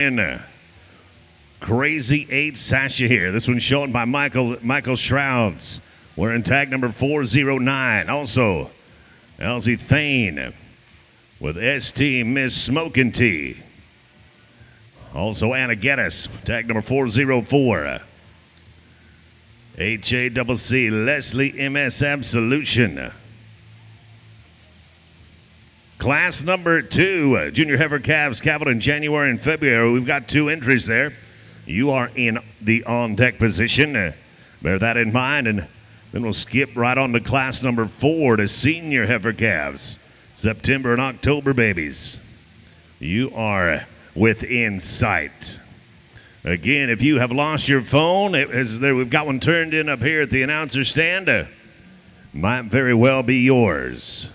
in Crazy 8 Sasha here. This one's shown by Michael Shrouds. We're in tag number 409. Also, Elsie Thane with ST Miss Smokin' Tea. Also, Anna Geddes, tag number 404. HACC Leslie MS Absolution. Class number 2, Junior Heifer Calves, cavaled in January and February. We've got 2 entries there. You are in the on-deck position. Bear that in mind, and then we'll skip right on to class number 4 to Senior Heifer Calves. September and October babies. You are within sight. Again, if you have lost your phone, we've got one turned in up here at the announcer stand. Might very well be yours.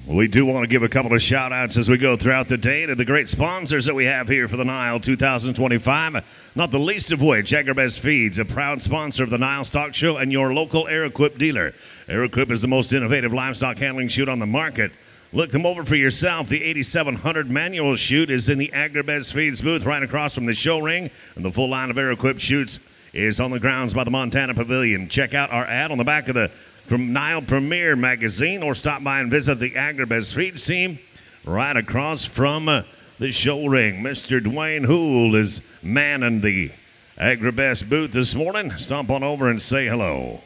We do want to give a couple of shout-outs as we go throughout the day to the great sponsors that we have here for the NILE 2025, not the least of which, Agribest Feeds, a proud sponsor of the NILE Stock Show and your local Air-Equip dealer. Air-Equip is the most innovative livestock handling chute on the market. Look them over for yourself. The 8700 manual chute is in the Agribest Feeds booth right across from the show ring, and the full line of Air-Equip chutes is on the grounds by the Montana Pavilion. Check out our ad on the back of the NILE Premier magazine, or stop by and visit the Agribest Feeds team right across from the show ring. Mr. Dwayne Houle is manning the Agribest booth this morning. Stomp on over and say hello.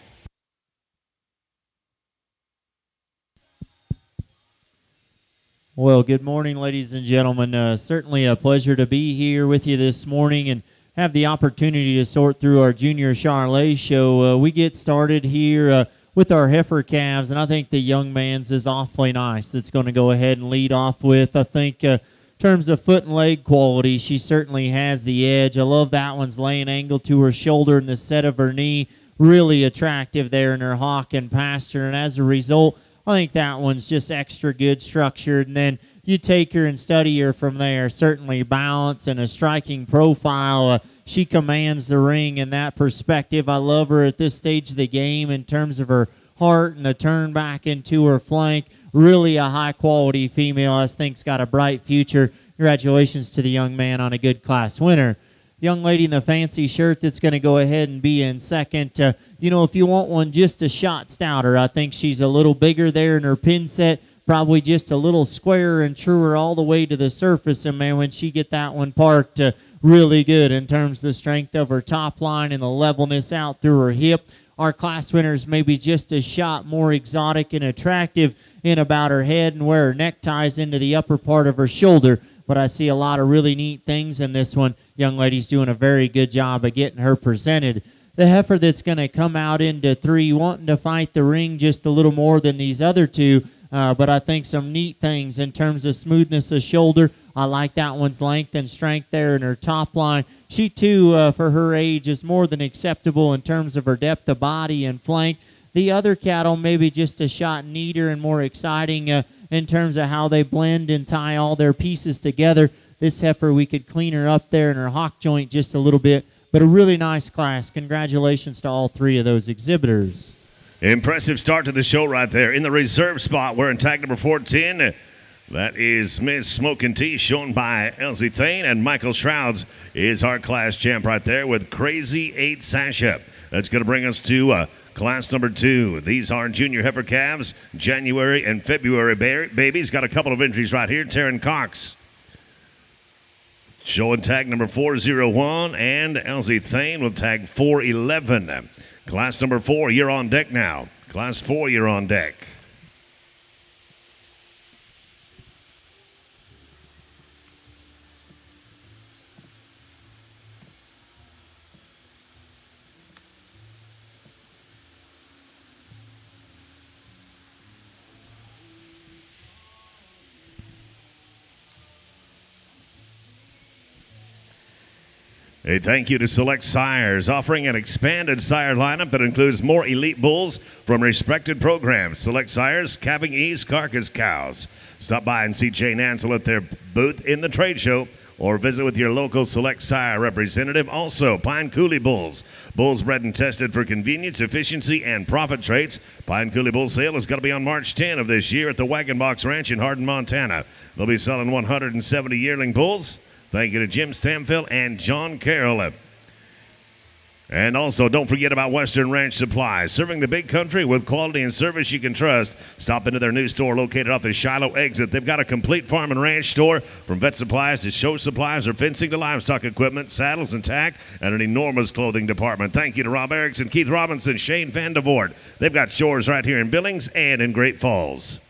Well, good morning, ladies and gentlemen. Certainly a pleasure to be here with you this morning and have the opportunity to sort through our Junior Charolais show. We get started here with our heifer calves, and I think the young man's is awfully nice. That's going to go ahead and lead off with, I think, in terms of foot and leg quality, she certainly has the edge. I love that one's laying angle to her shoulder and the set of her knee. Really attractive there in her hock and pasture, and as a result, I think that one's just extra good structured. And then you take her and study her from there. Certainly balance and a striking profile. She commands the ring in that perspective. I love her at this stage of the game in terms of her heart and a turn back into her flank. Really a high-quality female I think's got a bright future. Congratulations to the young man on a good class winner. Young lady in the fancy shirt that's going to go ahead and be in second. If you want one just a shot stouter, I think she's a little bigger there in her pin set. Probably just a little squarer and truer all the way to the surface. And, man, when she get that one parked, really good in terms of the strength of her top line and the levelness out through her hip. Our class winners maybe just a shot more exotic and attractive in about her head and where her neck ties into the upper part of her shoulder. But I see a lot of really neat things in this one. Young lady's doing a very good job of getting her presented. The heifer that's going to come out into 3, wanting to fight the ring just a little more than these other 2. But I think some neat things in terms of smoothness of shoulder. I like that one's length and strength there in her top line. She, too, for her age, is more than acceptable in terms of her depth of body and flank. The other cattle maybe just a shot neater and more exciting in terms of how they blend and tie all their pieces together. This heifer, we could clean her up there in her hock joint just a little bit, but a really nice class. Congratulations to all three of those exhibitors. Impressive start to the show right there. In the reserve spot, we're in tag number 14. That is Miss Smokin' Tea, shown by Elsie Thane, and Michael Shrouds is our class champ right there with Crazy 8 Sasha. That's going to bring us to class number 2. These are junior heifer calves, January and February babies. Got a couple of entries right here. Taryn Cox showing tag number 401, and Elsie Thane with tag 411. Class number 4, you're on deck now. Class 4, you're on deck. A thank you to Select Sires, offering an expanded sire lineup that includes more elite bulls from respected programs. Select Sires, Calving East Carcass Cows. Stop by and see Jane Ansel at their booth in the trade show, or visit with your local Select Sire representative. Also, Pine Coulee Bulls. Bulls bred and tested for convenience, efficiency, and profit traits. Pine Coulee Bull Sale is going to be on March 10 of this year at the Wagon Box Ranch in Hardin, Montana. They'll be selling 170 yearling bulls. Thank you to Jim Stamfield and John Carroll. And also, don't forget about Western Ranch Supply, serving the big country with quality and service you can trust. Stop into their new store located off the Shiloh exit. They've got a complete farm and ranch store, from vet supplies to show supplies or fencing to livestock equipment, saddles and tack, and an enormous clothing department. Thank you to Rob Erickson, Keith Robinson, Shane Vandevort. They've got stores right here in Billings and in Great Falls.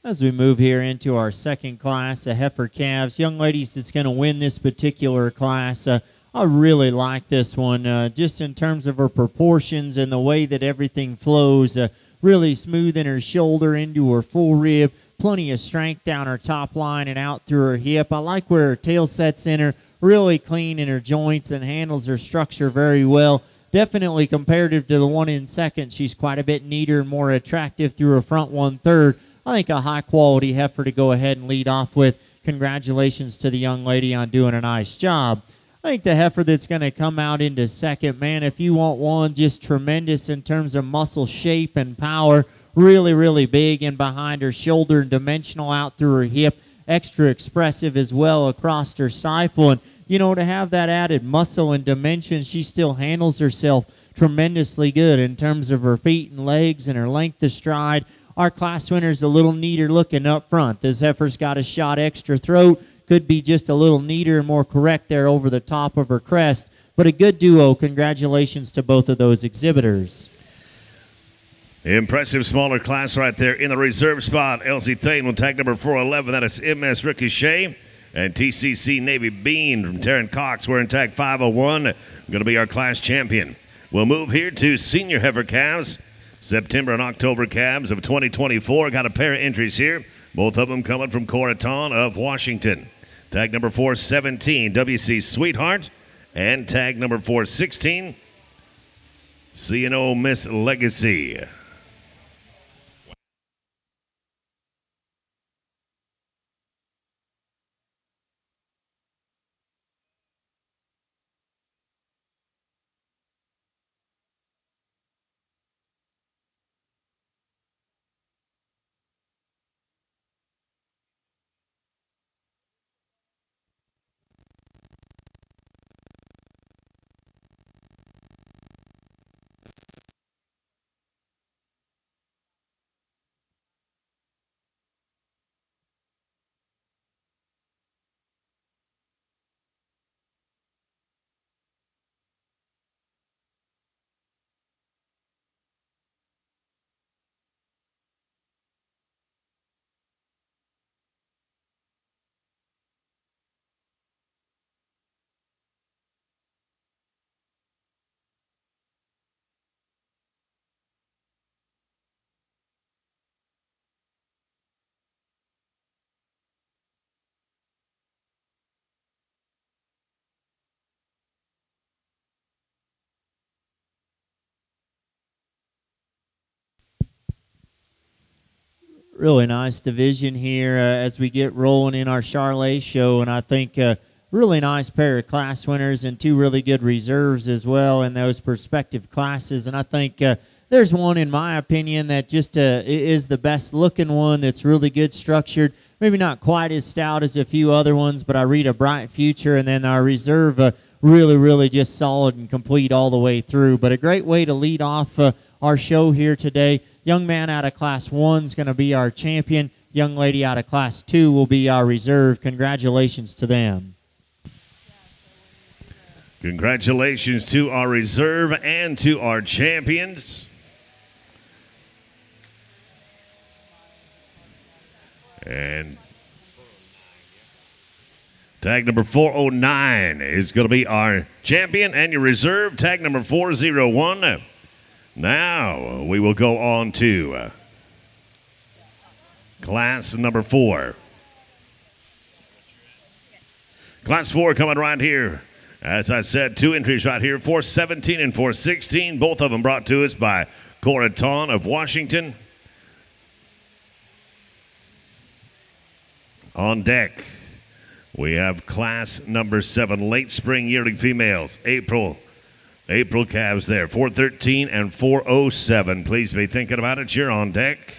As we move here into our second class, the heifer calves, young ladies that's going to win this particular class. I really like this one, just in terms of her proportions and the way that everything flows. Really smooth in her shoulder into her full rib, plenty of strength down her top line and out through her hip. I like where her tail sets in her, really clean in her joints and handles her structure very well. Definitely comparative to the one in second, she's quite a bit neater and more attractive through her front 1/3. I think a high-quality heifer to go ahead and lead off with. Congratulations to the young lady on doing a nice job. I think the heifer that's going to come out into second, man, if you want one, just tremendous in terms of muscle shape and power. Really, really big in behind her shoulder and dimensional out through her hip. Extra expressive as well across her stifle. And, you know, to have that added muscle and dimension, she still handles herself tremendously good in terms of her feet and legs and her length of stride. Our class winner's a little neater looking up front. This heifer's got a shot extra throat. Could be just a little neater and more correct there over the top of her crest. But a good duo. Congratulations to both of those exhibitors. Impressive smaller class right there in the reserve spot. Elsie Thane will tag number 411. That is MS Ricochet. And TCC Navy Bean from Taryn Cox. We're in tag 501. Going to be our class champion. We'll move here to senior heifer calves. September and October calves of 2024. Got a pair of entries here. Both of them coming from Coraton of Washington. Tag number 417, WC Sweetheart. And tag number 416, CNO Miss Legacy. Really nice division here as we get rolling in our Charolais show, and I think really nice pair of class winners and two really good reserves as well in those prospective classes. And I think there's one, in my opinion, that just is the best looking one that's really good structured. Maybe not quite as stout as a few other ones, but I read a bright future. And then our reserve really just solid and complete all the way through. But a great way to lead off our show here today. Young man out of Class 1 is going to be our champion. Young lady out of Class 2 will be our reserve. Congratulations to them. Congratulations to our reserve and to our champions. And tag number 409 is going to be our champion, and your reserve, tag number 401. Now we will go on to class number 4. Class 4 coming right here. As I said, two entries right here, 417 and 416. Both of them brought to us by Cora Ton of Washington. On deck, we have class number 7, late spring yearling females, April calves there, 413 and 407. Please be thinking about it. You're on deck.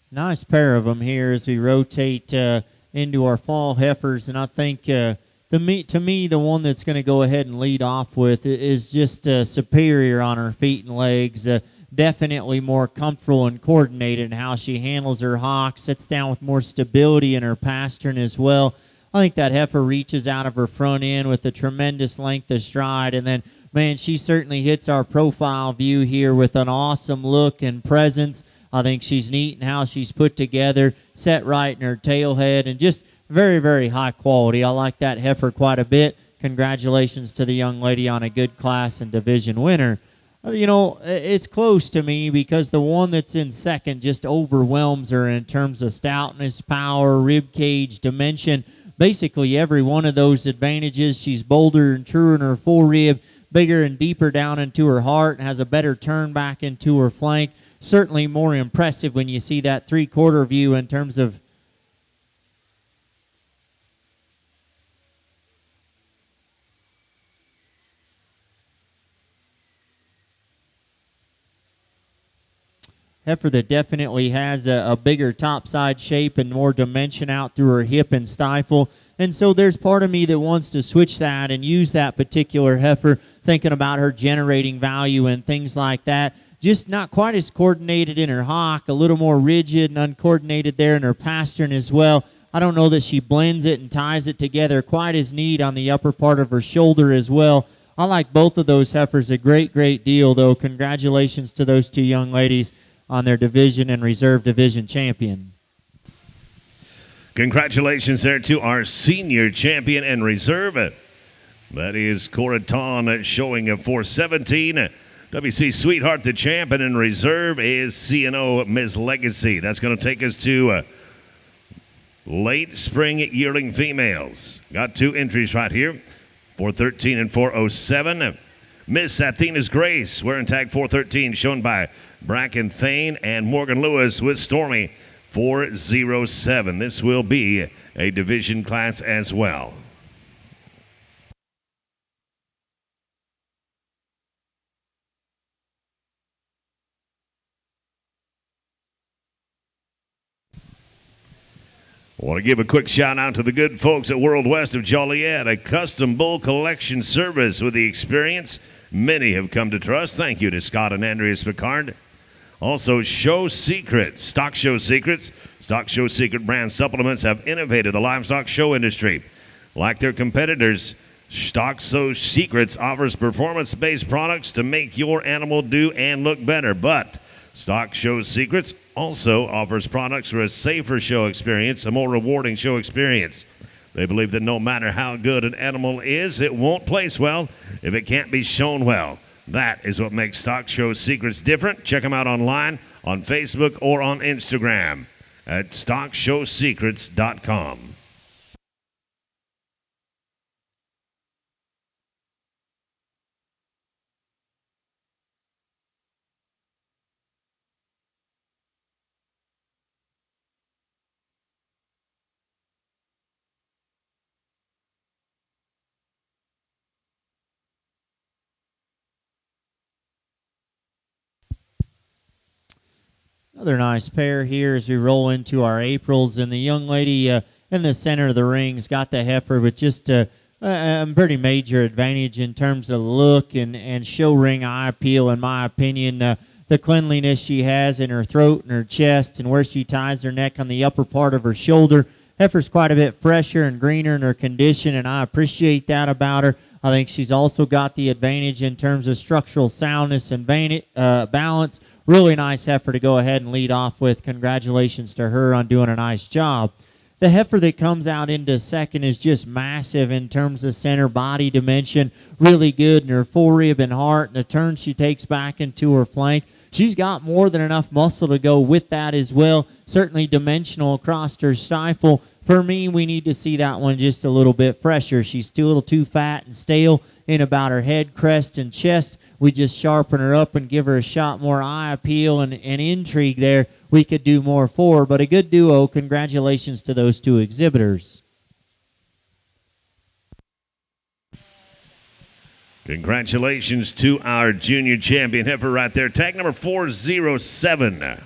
Nice pair of them here as we rotate into our fall heifers, and I think to me the one that's going to go ahead and lead off with is just superior on her feet and legs. Definitely more comfortable and coordinated in how she handles her hock, sits down with more stability in her pastern as well. I think that heifer reaches out of her front end with a tremendous length of stride, and then, man, she certainly hits our profile view here with an awesome look and presence. I think she's neat in how she's put together, set right in her tail head, and just very high quality. I like that heifer quite a bit. congratulations to the young lady on a good class and division winner. It's close to me because the one that's in second just overwhelms her in terms of stoutness, power, rib cage, dimension. Basically, every one of those advantages. She's bolder and truer in her forerib, bigger and deeper down into her heart, and has a better turn back into her flank. Certainly more impressive when you see that three-quarter view in terms of heifer that definitely has a bigger topside shape and more dimension out through her hip and stifle. And so there's part of me that wants to switch that and use that particular heifer, thinking about her generating value and things like that. Just not quite as coordinated in her hock, a little more rigid and uncoordinated there in her pasturing as well. I don't know that she blends it and ties it together quite as neat on the upper part of her shoulder as well. I like both of those heifers a great, great deal, though. Congratulations to those two young ladies on their division and reserve division champion. Congratulations there to our senior champion and reserve. That is Coraton showing a 417. WC Sweetheart, the champion in reserve, is CNO Miss Legacy. That's going to take us to late spring yearling females. Got two entries right here, 413 and 407. Miss Athena's Grace, wearing tag 413, shown by Bracken Thane and Morgan Lewis with Stormy 407. This will be a division class as well. I want to give a quick shout out to the good folks at World West of Joliet, a custom bull collection service with the experience many have come to trust. Thank you to Scott and Andreas Picard. Also, Show Secrets, Stock Show Secrets. Stock Show Secret brand supplements have innovated the livestock show industry. Like their competitors, Stock Show Secrets offers performance-based products to make your animal do and look better. But Stock Show Secrets also offers products for a safer show experience, a more rewarding show experience. They believe that no matter how good an animal is, it won't place well if it can't be shown well. That is what makes Stock Show Secrets different. Check them out online, on Facebook, or on Instagram at stockshowsecrets.com. Another nice pair here as we roll into our Aprils. And the young lady in the center of the ring's got the heifer with just a pretty major advantage in terms of look and show ring eye appeal, in my opinion. The cleanliness she has in her throat and her chest and where she ties her neck on the upper part of her shoulder. Heifer's quite a bit fresher and greener in her condition, and I appreciate that about her. I think she's also got the advantage in terms of structural soundness and balance. Really nice heifer to go ahead and lead off with. Congratulations to her on doing a nice job. The heifer that comes out into second is just massive in terms of center body dimension. Really good in her forerib and heart, and the turn she takes back into her flank. She's got more than enough muscle to go with that as well. Certainly dimensional across her stifle. For me, we need to see that one just a little bit fresher. She's still a little too fat and stale in about her head, crest, and chest. We just sharpen her up and give her a shot more eye appeal and intrigue there. We could do more for her, but a good duo. Congratulations to those two exhibitors. Congratulations to our junior champion heifer right there. Tag number 407.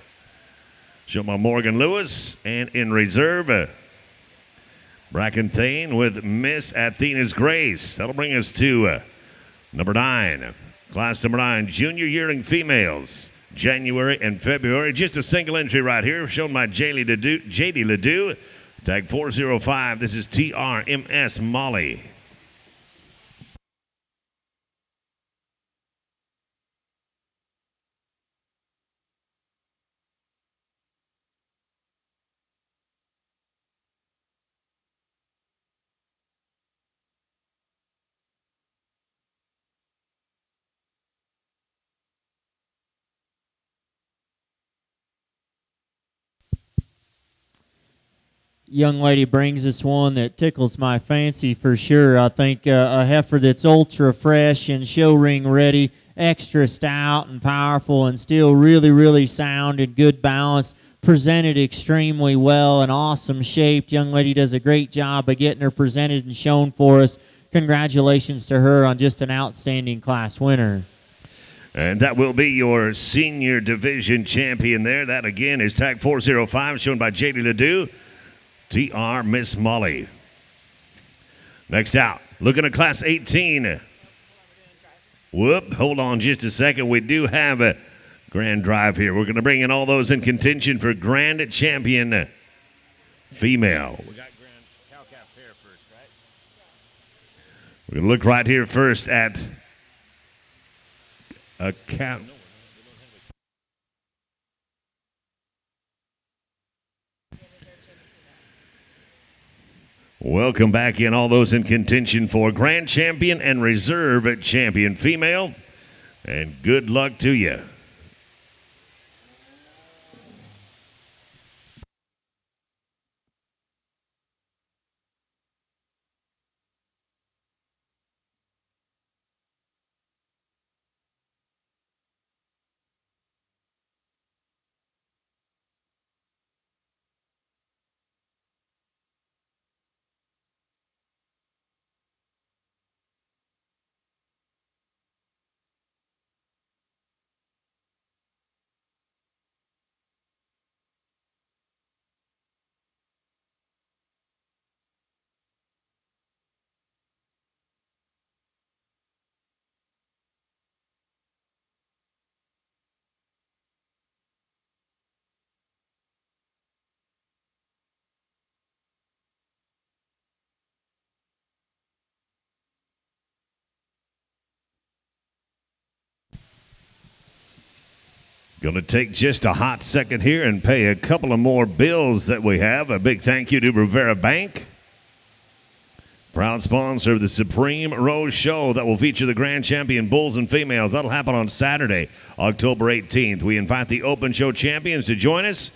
Shown by Morgan Lewis. And in reserve, Bracken Thane with Miss Athena's Grace. That'll bring us to number 9. Class number 9, junior yearling females. January and February. Just a single entry right here, shown by JD Ledoux. Tag 405. This is TRMS Molly. young lady brings us one that tickles my fancy for sure. I think a heifer that's ultra fresh and show ring ready, extra stout and powerful, and still really, really sound and good balance. Presented extremely well and awesome shaped. Young lady does a great job of getting her presented and shown for us. Congratulations to her on just an outstanding class winner. And that will be your senior division champion there. That again is tag 405, shown by JD Ledoux. TR Miss Molly. Next out, looking at class 18. Whoop, hold on just a second. We do have a grand drive here. We're going to bring in all those in contention for grand champion female. We got grand cow-calf pair first, right? We're going to look right here first at a cow. Welcome back in all those in contention for grand champion and reserve champion female. And good luck to you. Going to take just a hot second here and pay a couple of more bills that we have. A big thank you to Rivera Bank, proud sponsor of the Supreme Rose Show that will feature the grand champion bulls and females. That'll happen on Saturday, October 18th. We invite the Open Show champions to join us.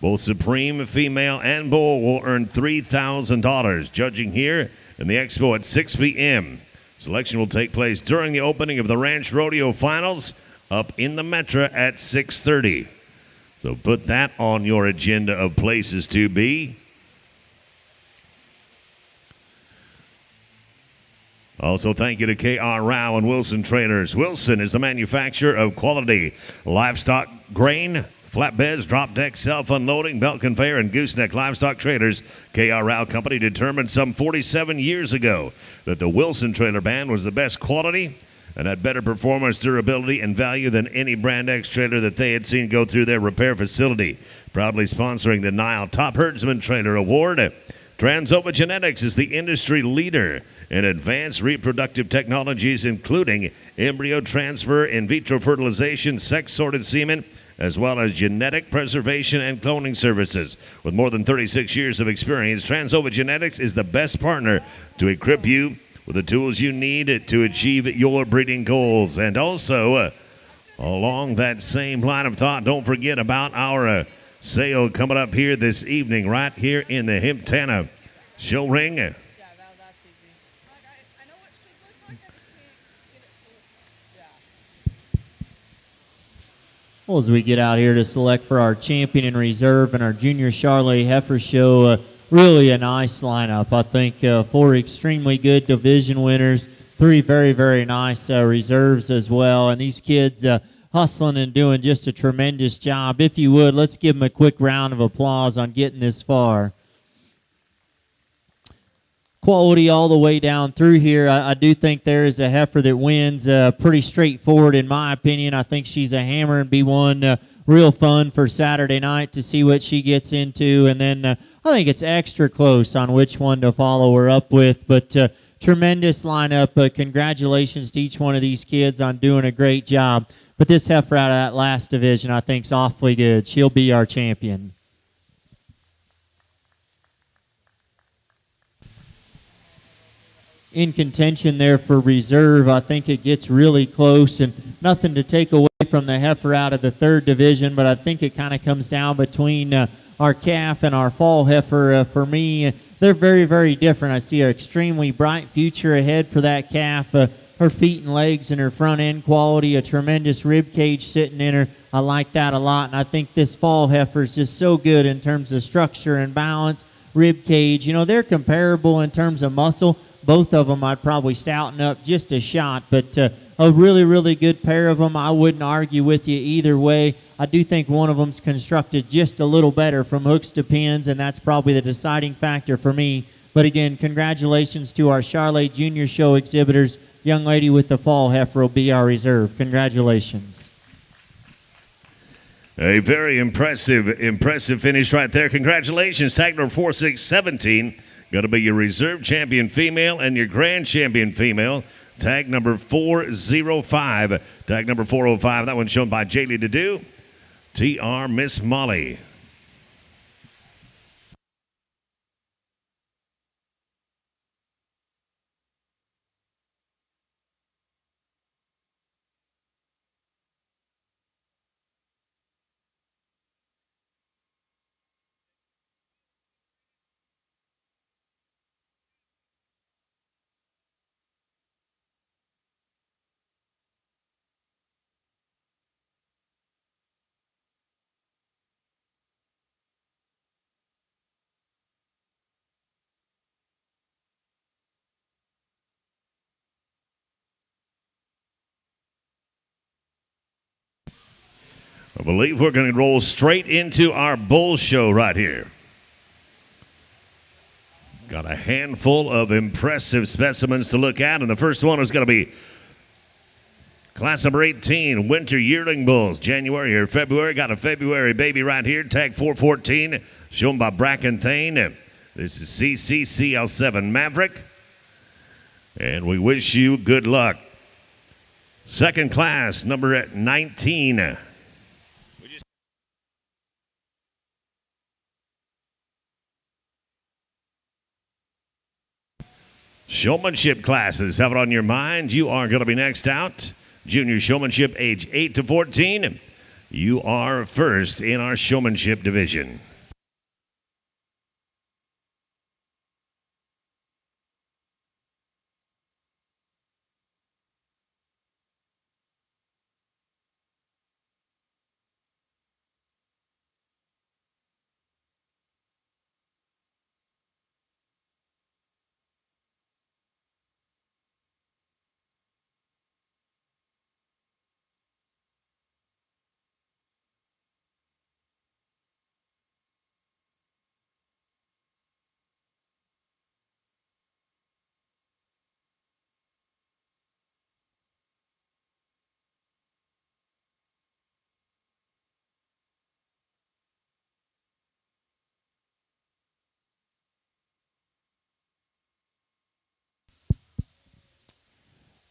Both Supreme, female, and bull will earn $3,000. Judging here in the expo at 6 p.m. Selection will take place during the opening of the Ranch Rodeo Finals up in the Metro at 6:30. So put that on your agenda of places to be. Also, thank you to K.R. Rao and Wilson Trailers. Wilson is the manufacturer of quality livestock grain, flatbeds, drop deck, self-unloading, belt conveyor, and gooseneck livestock trailers. K.R. Rao Company determined some 47 years ago that the Wilson Trailer Band was the best quality and had better performance, durability, and value than any Brand X trailer that they had seen go through their repair facility. Proudly sponsoring the NILE Top Herdsman Trailer Award. Transova Genetics is the industry leader in advanced reproductive technologies, including embryo transfer, in vitro fertilization, sex-sorted semen, as well as genetic preservation and cloning services. With more than 36 years of experience, Transova Genetics is the best partner to equip you with the tools you need to achieve your breeding goals. And also, along that same line of thought, don't forget about our sale coming up here this evening, right here in the Hemptana Show Ring. Yeah, that's easy. I know what should look like. I just can't get it to. Yeah. Well, as we get out here to select for our champion in reserve and our junior Charolais heifer show, really a nice lineup. I think 4 extremely good division winners, 3 very, very nice reserves as well. And these kids hustling and doing just a tremendous job. If you would, let's give them a quick round of applause on getting this far. Quality all the way down through here. I do think there is a heifer that wins pretty straightforward in my opinion. I think she's a hammer and be one real fun for Saturday night to see what she gets into. And then I think it's extra close on which one to follow her up with. But tremendous lineup. Congratulations to each one of these kids on doing a great job. But this heifer out of that last division I think is awfully good. She'll be our champion. In contention there for reserve, I think it gets really close, and nothing to take away from the heifer out of the 3rd division, but I think it kind of comes down between our calf and our fall heifer, for me, they're very, very different. I see an extremely bright future ahead for that calf. Her feet and legs and her front end quality, a tremendous rib cage sitting in her. I like that a lot, and I think this fall heifer is just so good in terms of structure and balance, rib cage. You know, they're comparable in terms of muscle. Both of them I'd probably stouten up just a shot, but a really, really good pair of them. I wouldn't argue with you either way. I do think one of them's constructed just a little better from hooks to pins, and that's probably the deciding factor for me. But again, congratulations to our Charolais Junior Show exhibitors. Young lady with the fall heifer will be our reserve. Congratulations. A very impressive finish right there. Congratulations, tag number 4617. Going to be your reserve champion female and your grand champion female. Tag number 405. Tag number 405. That one's shown by Jaylee Dedew. TR Miss Molly. I believe we're going to roll straight into our bull show right here. Got a handful of impressive specimens to look at, and the first one is going to be class number 18, Winter Yearling Bulls. January or February. Got a February baby right here. Tag 414, shown by Bracken Thane. This is CCCL7 Maverick. And we wish you good luck. Second class, number 19. Showmanship classes, have it on your mind. You are going to be next out. Junior showmanship, age 8 to 14. You are first in our showmanship division.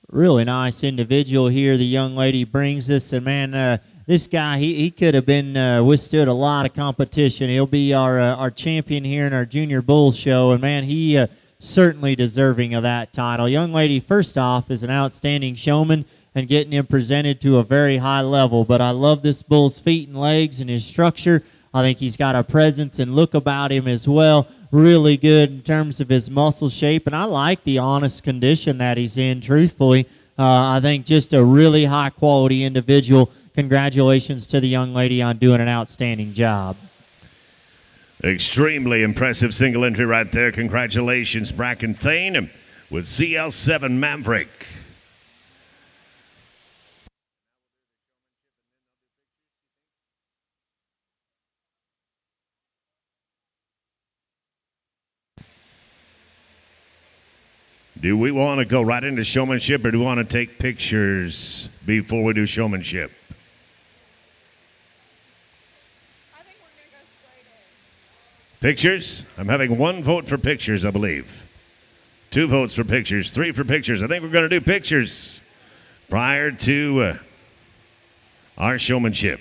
Really nice individual here the young lady brings us, and man, this guy, he could have been withstood a lot of competition. He'll be our champion here in our Junior Bull Show, and man, he certainly deserving of that title. Young lady, first off, is an outstanding showman and getting him presented to a very high level, but I love this bull's feet and legs and his structure. I think he's got a presence and look about him as well. Really good in terms of his muscle shape, and I like the honest condition that he's in, truthfully. I think just a really high-quality individual. Congratulations to the young lady on doing an outstanding job. Extremely impressive single entry right there. Congratulations, Bracken Thane with CL7 Maverick. Do we want to go right into showmanship, or do we want to take pictures before we do showmanship? I think we're going to go straight in. Pictures? I'm having one vote for pictures, I believe. 2 votes for pictures, 3 for pictures. I think we're going to do pictures prior to our showmanship.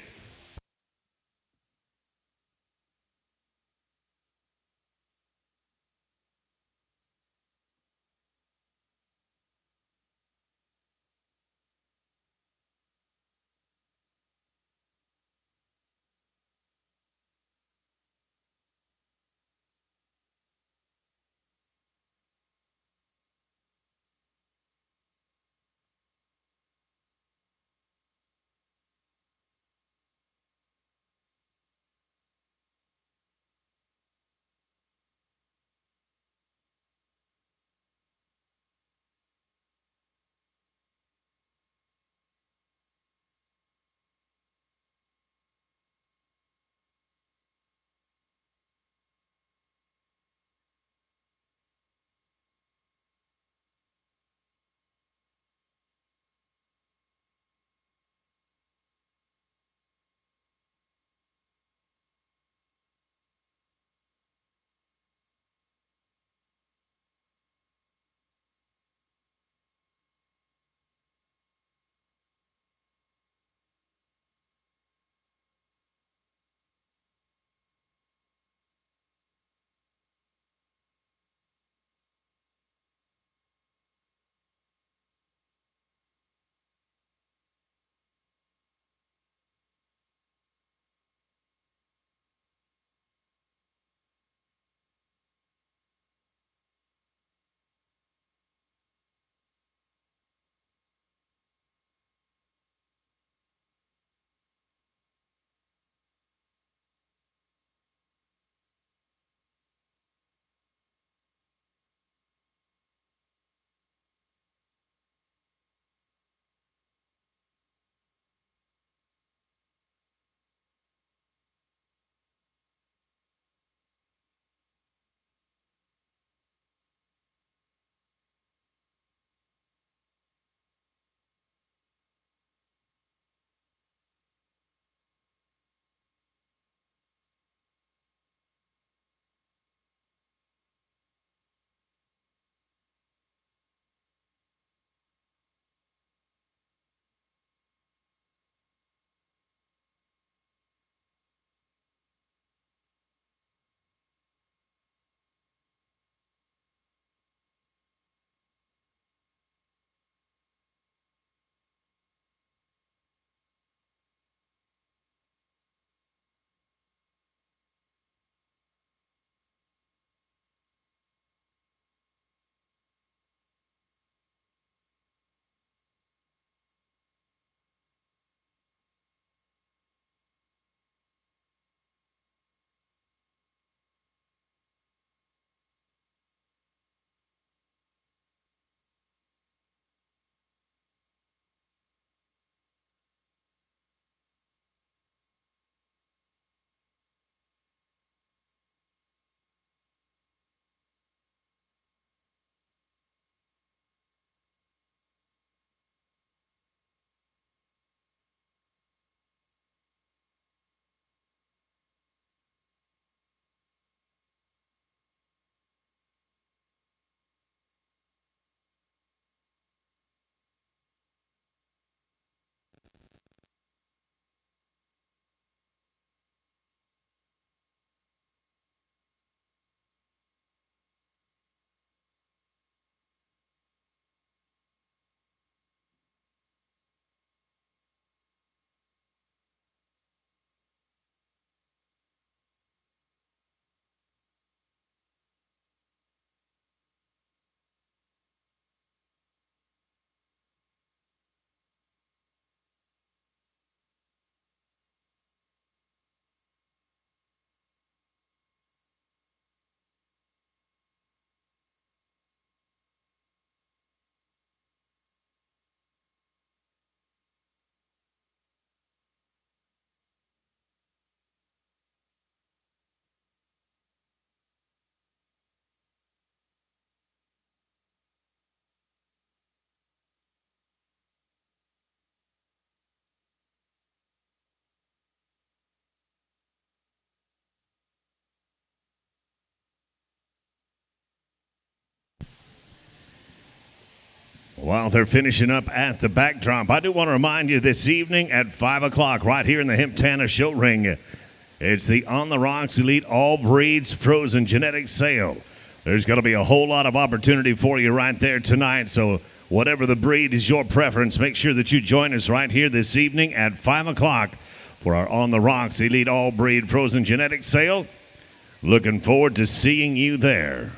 While they're finishing up at the backdrop, I do want to remind you this evening at 5 o'clock right here in the Hemptana Show Ring, it's the On the Rocks Elite All Breeds Frozen Genetic Sale. There's going to be a whole lot of opportunity for you right there tonight, so whatever the breed is your preference, make sure that you join us right here this evening at 5 o'clock for our On the Rocks Elite All Breed Frozen Genetic Sale. Looking forward to seeing you there.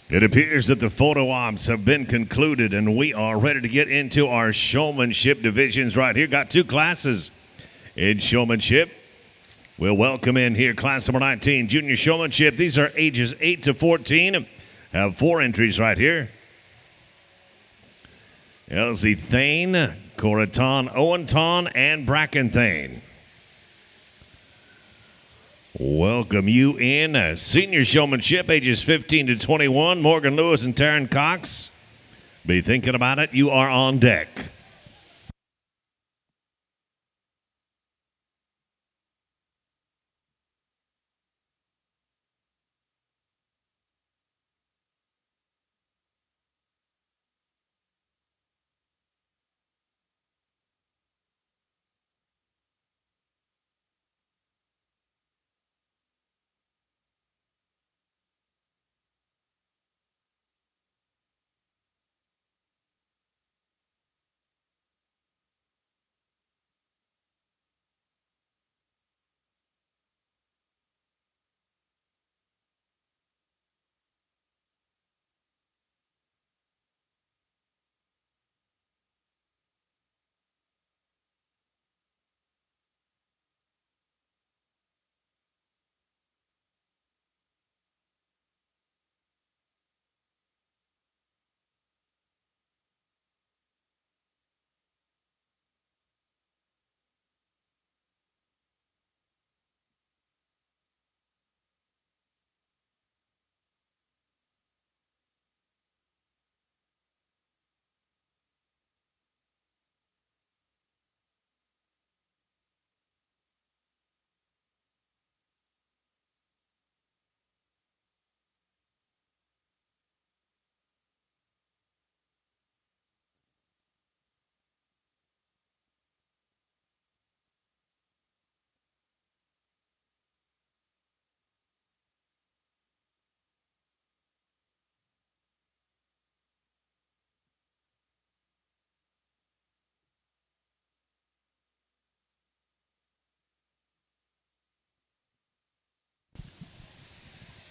It appears that the photo ops have been concluded, and we are ready to get into our showmanship divisions right here. Got two classes in showmanship. We'll welcome in here class number 19, junior showmanship. These are ages 8 to 14. Have 4 entries right here. Elsie Thane, Coraton Owenton, and Bracken Thane. Welcome you in. Senior showmanship, ages 15 to 21. Morgan Lewis and Taryn Cox. Be thinking about it. You are on deck.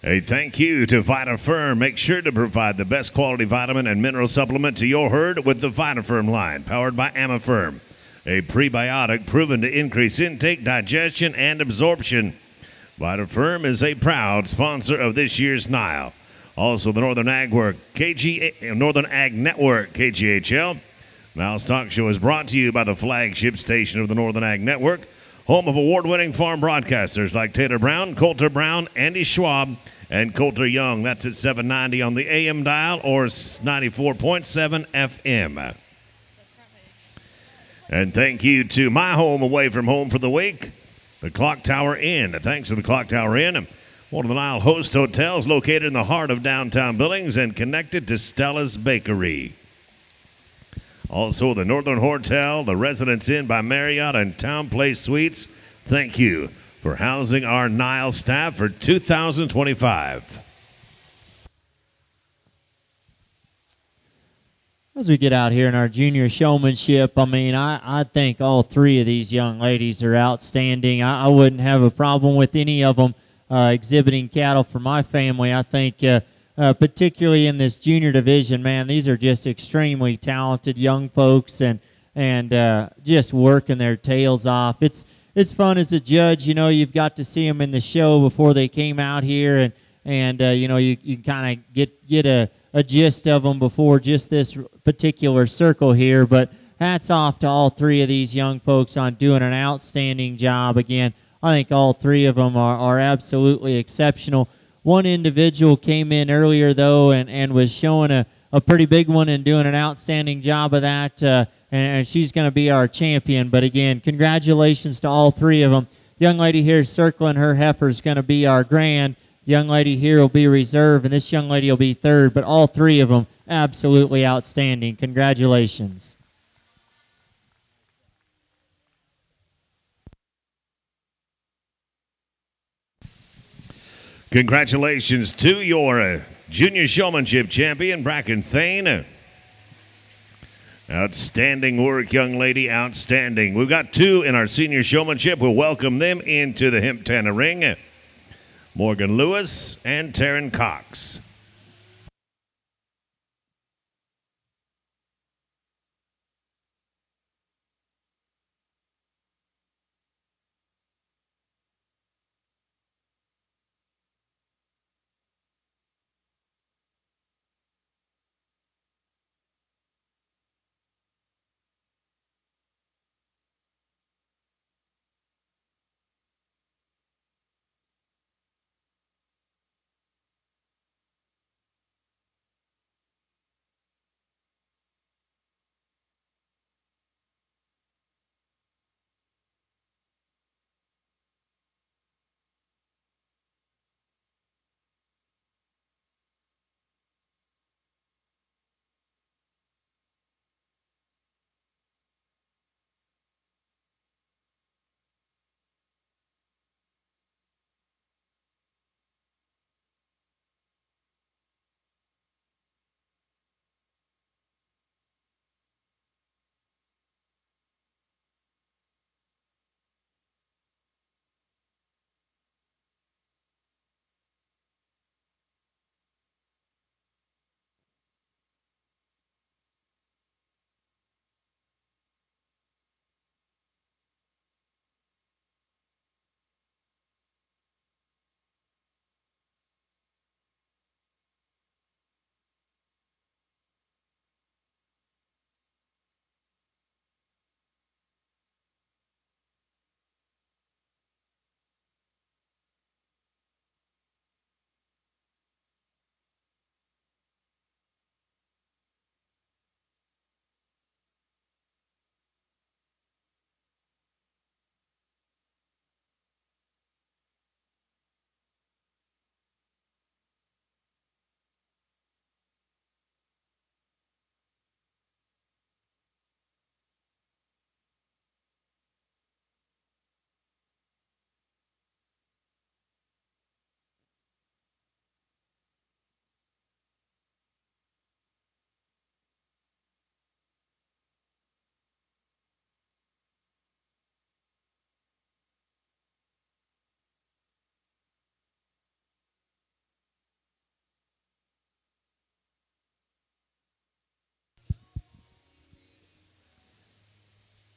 Hey, thank you to VitaFirm. Make sure to provide the best quality vitamin and mineral supplement to your herd with the VitaFirm line, powered by Amifirm, a prebiotic proven to increase intake, digestion, and absorption. VitaFirm is a proud sponsor of this year's NILE. Also, the Northern Ag Network, KGHL. NILE's Talk Show is brought to you by the flagship station of the Northern Ag Network, home of award-winning farm broadcasters like Taylor Brown, Coulter Brown, Andy Schwab, and Coulter Young. That's at 790 on the AM dial or 94.7 FM. And thank you to my home away from home for the week, the Clock Tower Inn. Thanks to the Clock Tower Inn, one of the NILE host hotels located in the heart of downtown Billings and connected to Stella's Bakery. Also, the Northern Hotel, the Residence Inn by Marriott, and Town Place Suites. Thank you for housing our NILE staff for 2025. As we get out here in our junior showmanship, I mean, I think all 3 of these young ladies are outstanding. I wouldn't have a problem with any of them exhibiting cattle for my family. I think particularly in this junior division, man, these are just extremely talented young folks and just working their tails off. It's fun as a judge, you know. You've got to see them in the show before they came out here, and you know, you kind of get a gist of them before just this particular circle here. But hats off to all 3 of these young folks on doing an outstanding job. Again, I think all 3 of them are absolutely exceptional. One individual came in earlier, though, and was showing a pretty big one and doing an outstanding job of that, and she's going to be our champion. But again, congratulations to all 3 of them. Young lady here circling her heifer is going to be our grand. Young lady here will be reserve, and this young lady will be third. But all 3 of them absolutely outstanding. Congratulations. Congratulations to your junior showmanship champion, Bracken Thane. Outstanding work, young lady, outstanding. We've got 2 in our senior showmanship. We'll welcome them into the Hemptanner ring. Morgan Lewis and Taryn Cox.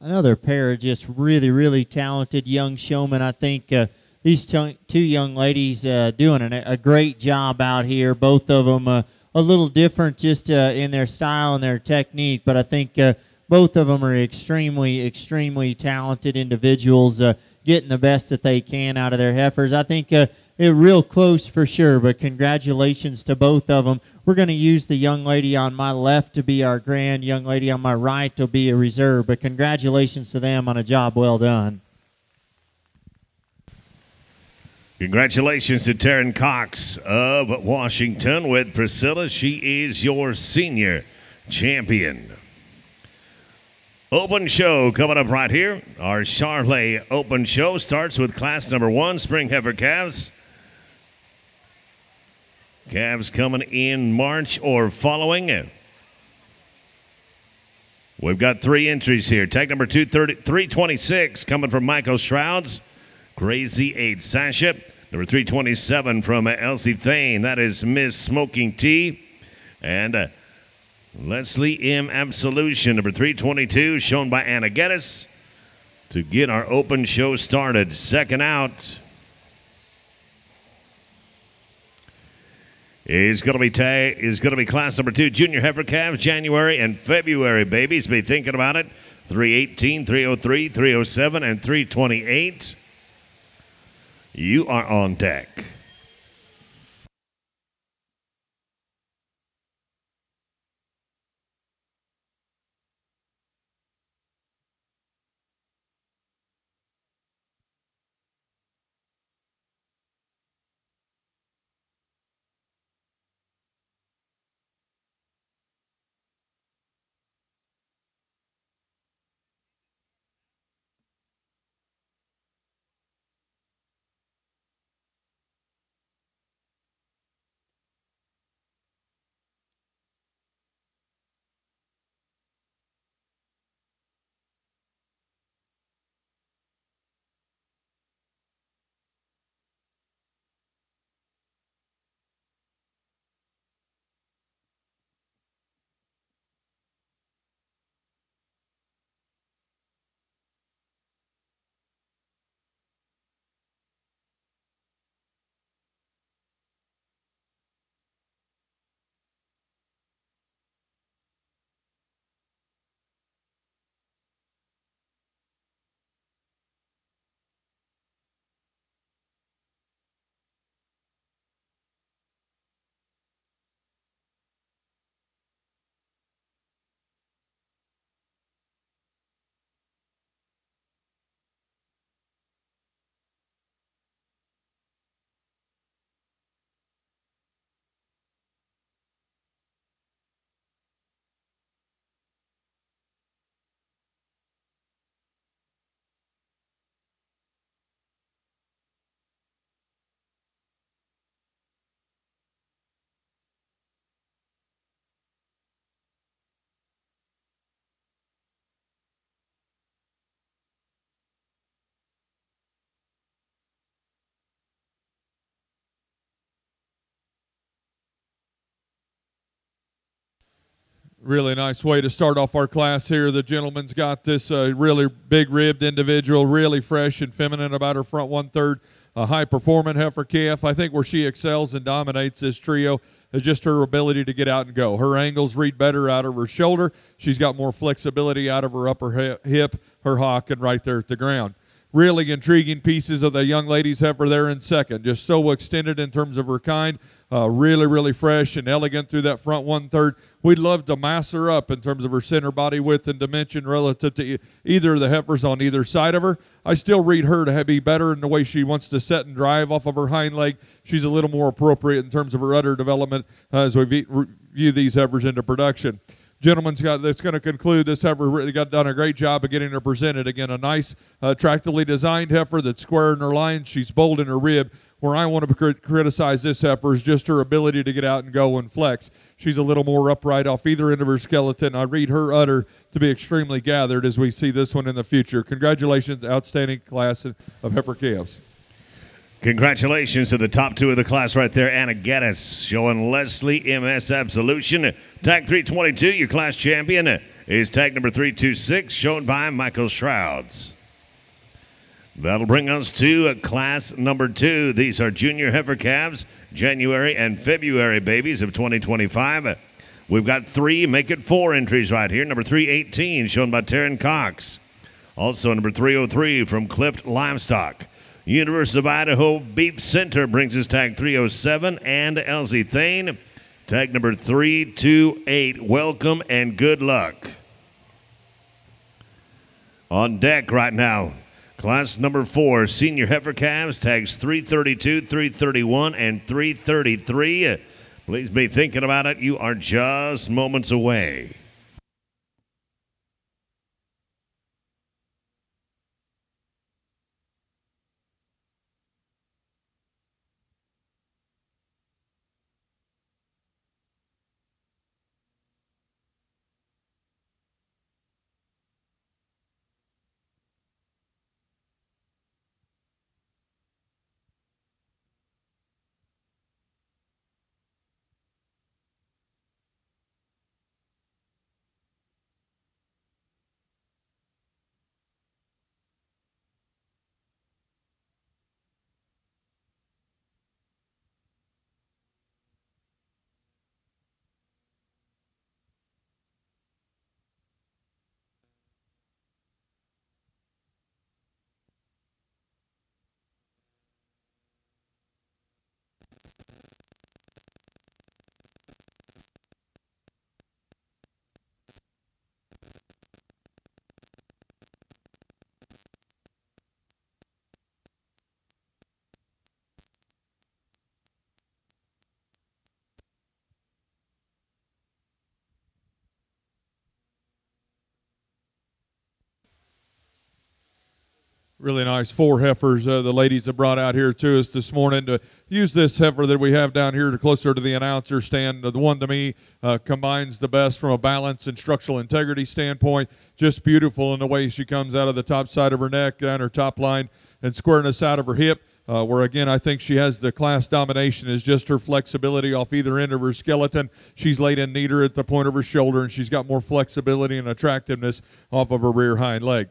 Another pair of just really, really talented young showmen. I think these two young ladies doing a great job out here. Both of them a little different just in their style and their technique, but I think both of them are extremely, extremely talented individuals getting the best that they can out of their heifers. I think it's real close for sure, but congratulations to both of them. We're going to use the young lady on my left to be our grand, young lady on my right to be a reserve, but congratulations to them on a job well done. Congratulations to Taryn Cox of Washington with Priscilla. She is your senior champion. Open show coming up right here. Our Charolais Open Show starts with class number 1, Spring Heifer Calves. Calves coming in March or following. We've got 3 entries here. Tag number 326 coming from Michael Shrouds. Crazy 8 Sasha. Number 327 from Elsie Thane. That is Miss Smoking Tea. And Leslie M. Absolution. Number 322 shown by Anna Geddes to get our open show started. Second out is going to be class number 2 Junior Heifer Calves, January and February babies. Be thinking about it. 318, 303, 307, and 328. You are on deck. Really nice way to start off our class here. The gentleman's got this really big-ribbed individual, really fresh and feminine about her front 1/3. A high-performing heifer calf. I think where she excels and dominates this trio is just her ability to get out and go. Her angles read better out of her shoulder. She's got more flexibility out of her upper hip, her hock, and right there at the ground. Really intriguing pieces of the young lady's heifer there in second. Just so extended in terms of her kind. Really, really fresh and elegant through that front 1/3. We'd love to mass her up in terms of her center body width and dimension relative to either of the heifers on either side of her. I still read her to be better in the way she wants to set and drive off of her hind leg. She's a little more appropriate in terms of her udder development as we view these heifers into production. Gentleman's got that's going to conclude this heifer. Really done a great job of getting her presented. Again, a nice, attractively designed heifer that's square in her lines. She's bold in her rib. Where I want to criticize this heifer is just her ability to get out and go and flex. She's a little more upright off either end of her skeleton. I read her udder to be extremely gathered as we see this one in the future. Congratulations, outstanding class of heifer calves. Congratulations to the top 2 of the class right there. Anna Geddes showing Leslie MS Absolution. Tag 322, your class champion. is tag number 326, shown by Michael Shrouds. That'll bring us to class number 2. These are junior heifer calves, January and February babies of 2025. We've got 3, make it 4 entries right here. Number 318, shown by Taryn Cox. Also number 303 from Clift Livestock. University of Idaho Beef Center brings us tag 307, and Elsie Thane, tag number 328. Welcome and good luck. On deck right now, class number 4, senior heifer calves, tags 332, 331, and 333. Please be thinking about it. You are just moments away. Really nice 4 heifers the ladies have brought out here to us this morning to use this heifer that we have down here closer to the announcer stand. The one to me combines the best from a balance and structural integrity standpoint. Just beautiful in the way she comes out of the top side of her neck, down her top line, and squareness out of her hip. Where again, I think she has the class domination is just her flexibility off either end of her skeleton. She's laid in neater at the point of her shoulder, and she's got more flexibility and attractiveness off of her rear hind leg.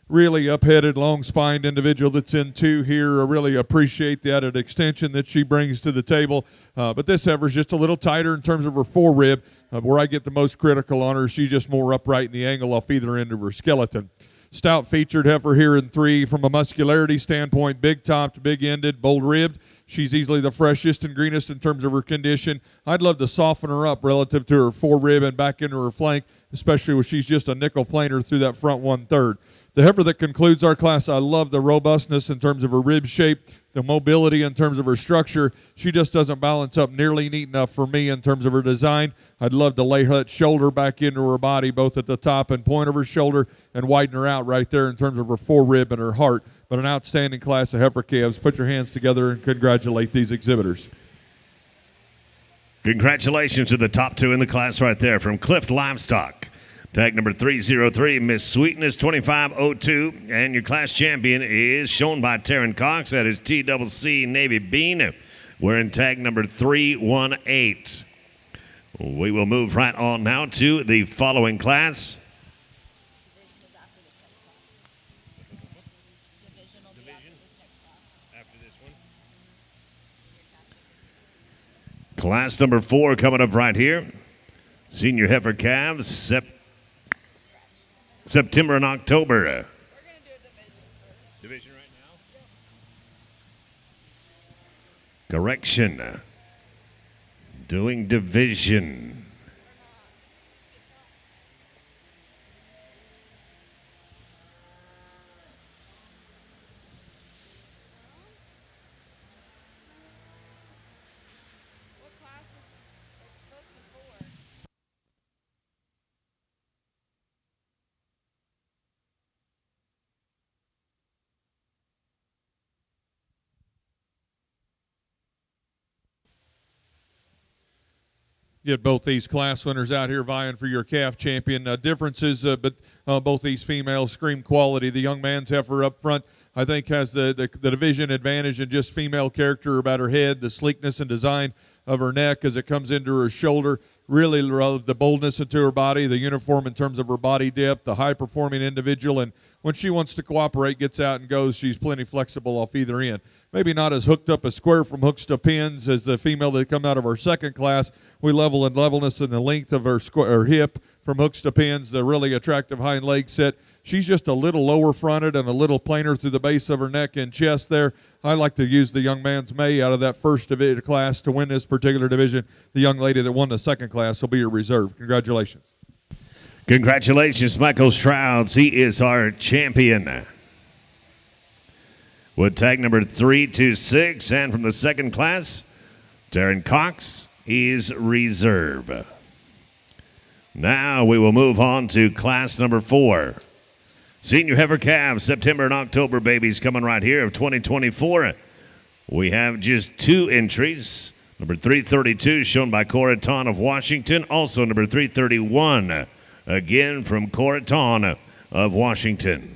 Really up-headed, long-spined individual that's in 2 here. I really appreciate the added extension that she brings to the table. But this heifer is just a little tighter in terms of her forerib. Where I get the most critical on her, she's just more upright in the angle off either end of her skeleton. Stout featured heifer here in 3 from a muscularity standpoint, big-topped, big-ended, bold-ribbed. She's easily the freshest and greenest in terms of her condition. I'd love to soften her up relative to her forerib and back into her flank, especially when she's just a nickel planer through that front 1/3. The heifer that concludes our class, I love the robustness in terms of her rib shape, the mobility in terms of her structure. She just doesn't balance up nearly neat enough for me in terms of her design. I'd love to lay her shoulder back into her body, both at the top and point of her shoulder, and widen her out right there in terms of her forerib and her heart. But an outstanding class of heifer calves. Put your hands together and congratulate these exhibitors. Congratulations to the top 2 in the class right there from Clift Livestock. Tag number 303, Miss Sweetness 2502, and your class champion is shown by Taryn Cox. That is TCC Navy Bean. We're in tag number 318. We will move right on now to the following class. Division will be after this next class. After this one. Class number 4 coming up right here. Senior heifer calves, September and October. We're going to do a division first. Division right now? Correction. Doing division. What class is it's supposed to be 4? Get both these class winners out here vying for your calf champion. Differences, but both these females scream quality. The young man's heifer up front, I think, has the division advantage in just female character about her head, the sleekness and design of her neck as it comes into her shoulder. Really love the boldness into her body, the uniform in terms of her body depth, the high-performing individual, and when she wants to cooperate, gets out and goes, she's plenty flexible off either end. Maybe not as hooked up a square from hooks to pins as the female that come out of our second class. We level in levelness and the length of her hip from hooks to pins, the really attractive hind leg set. She's just a little lower fronted and a little plainer through the base of her neck and chest there. I like to use the young man's May out of that first class to win this particular division. The young lady that won the second class will be your reserve. Congratulations. Congratulations, Michael Shrouds. He is our champion. With tag number 326, and from the second class, Darren Cox is reserve. Now we will move on to class number 4. Senior heifer calves, September and October babies coming right here of 2024. We have just 2 entries. Number 332 shown by Coraton of Washington. Also number 331, again from Coraton of Washington.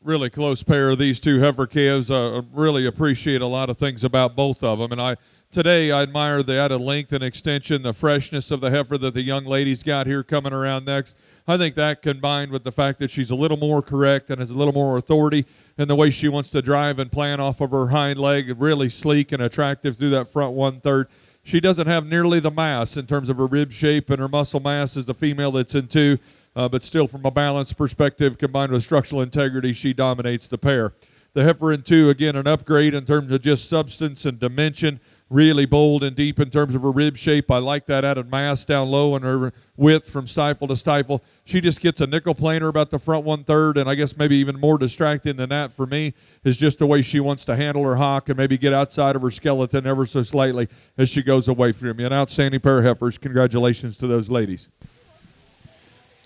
Really close pair of these two heifer calves. Really appreciate a lot of things about both of them. And today I admire the added length and extension, the freshness of the heifer that the young lady's got here coming around next. I think that combined with the fact that she's a little more correct and has a little more authority in the way she wants to drive and plan off of her hind leg, really sleek and attractive through that front 1/3. She doesn't have nearly the mass in terms of her rib shape and her muscle mass as the female that's in 2. But still, from a balance perspective, combined with structural integrity, she dominates the pair. The heifer in 2, again, an upgrade in terms of just substance and dimension, really bold and deep in terms of her rib shape. I like that added mass down low and her width from stifle to stifle. She just gets a nickel planer about the front 1/3, and I guess maybe even more distracting than that for me is just the way she wants to handle her hock and maybe get outside of her skeleton ever so slightly as she goes away from me. An outstanding pair of heifers. Congratulations to those ladies.